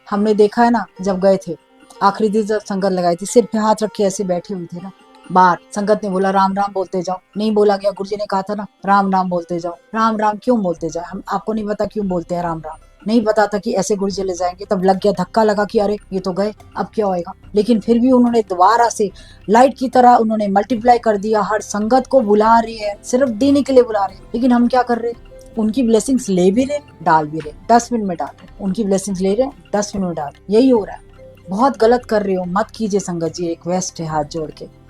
हमने देखा है ना, जब गए थे आखिरी दिन, जब संगत लगाई थी, सिर पे हाथ रख के ऐसे बैठे हुए थे ना। बाहर संगत ने बोला राम राम बोलते जाओ, नहीं बोला गया। गुरुजी ने कहा था ना राम राम बोलते जाओ। राम राम क्यों बोलते जाए? हम आपको नहीं पता क्यों बोलते हैं राम राम? नहीं पता था कि ऐसे गुरुजी ले जाएंगे। तब लग गया, धक्का लगा कि अरे ये तो गए, अब क्या होएगा। लेकिन फिर भी उन्होंने दोबारा से लाइट की तरह उन्होंने मल्टीप्लाई कर दिया। हर संगत को बुला रहे हैं, सिर्फ देने के लिए बुला रहे हैं। लेकिन हम क्या कर रहे हैं? उनकी ब्लेसिंग्स ले भी रहे, डाल भी रहे, 10 मिनट में डाल रहे। उनकी ब्लेसिंग्स ले रहे, 10 मिनट में डाल, यही हो रहा है। बहुत गलत कर रहे हो, मत कीजिए संगत जी, रिक्वेस्ट है हाथ जोड़ के।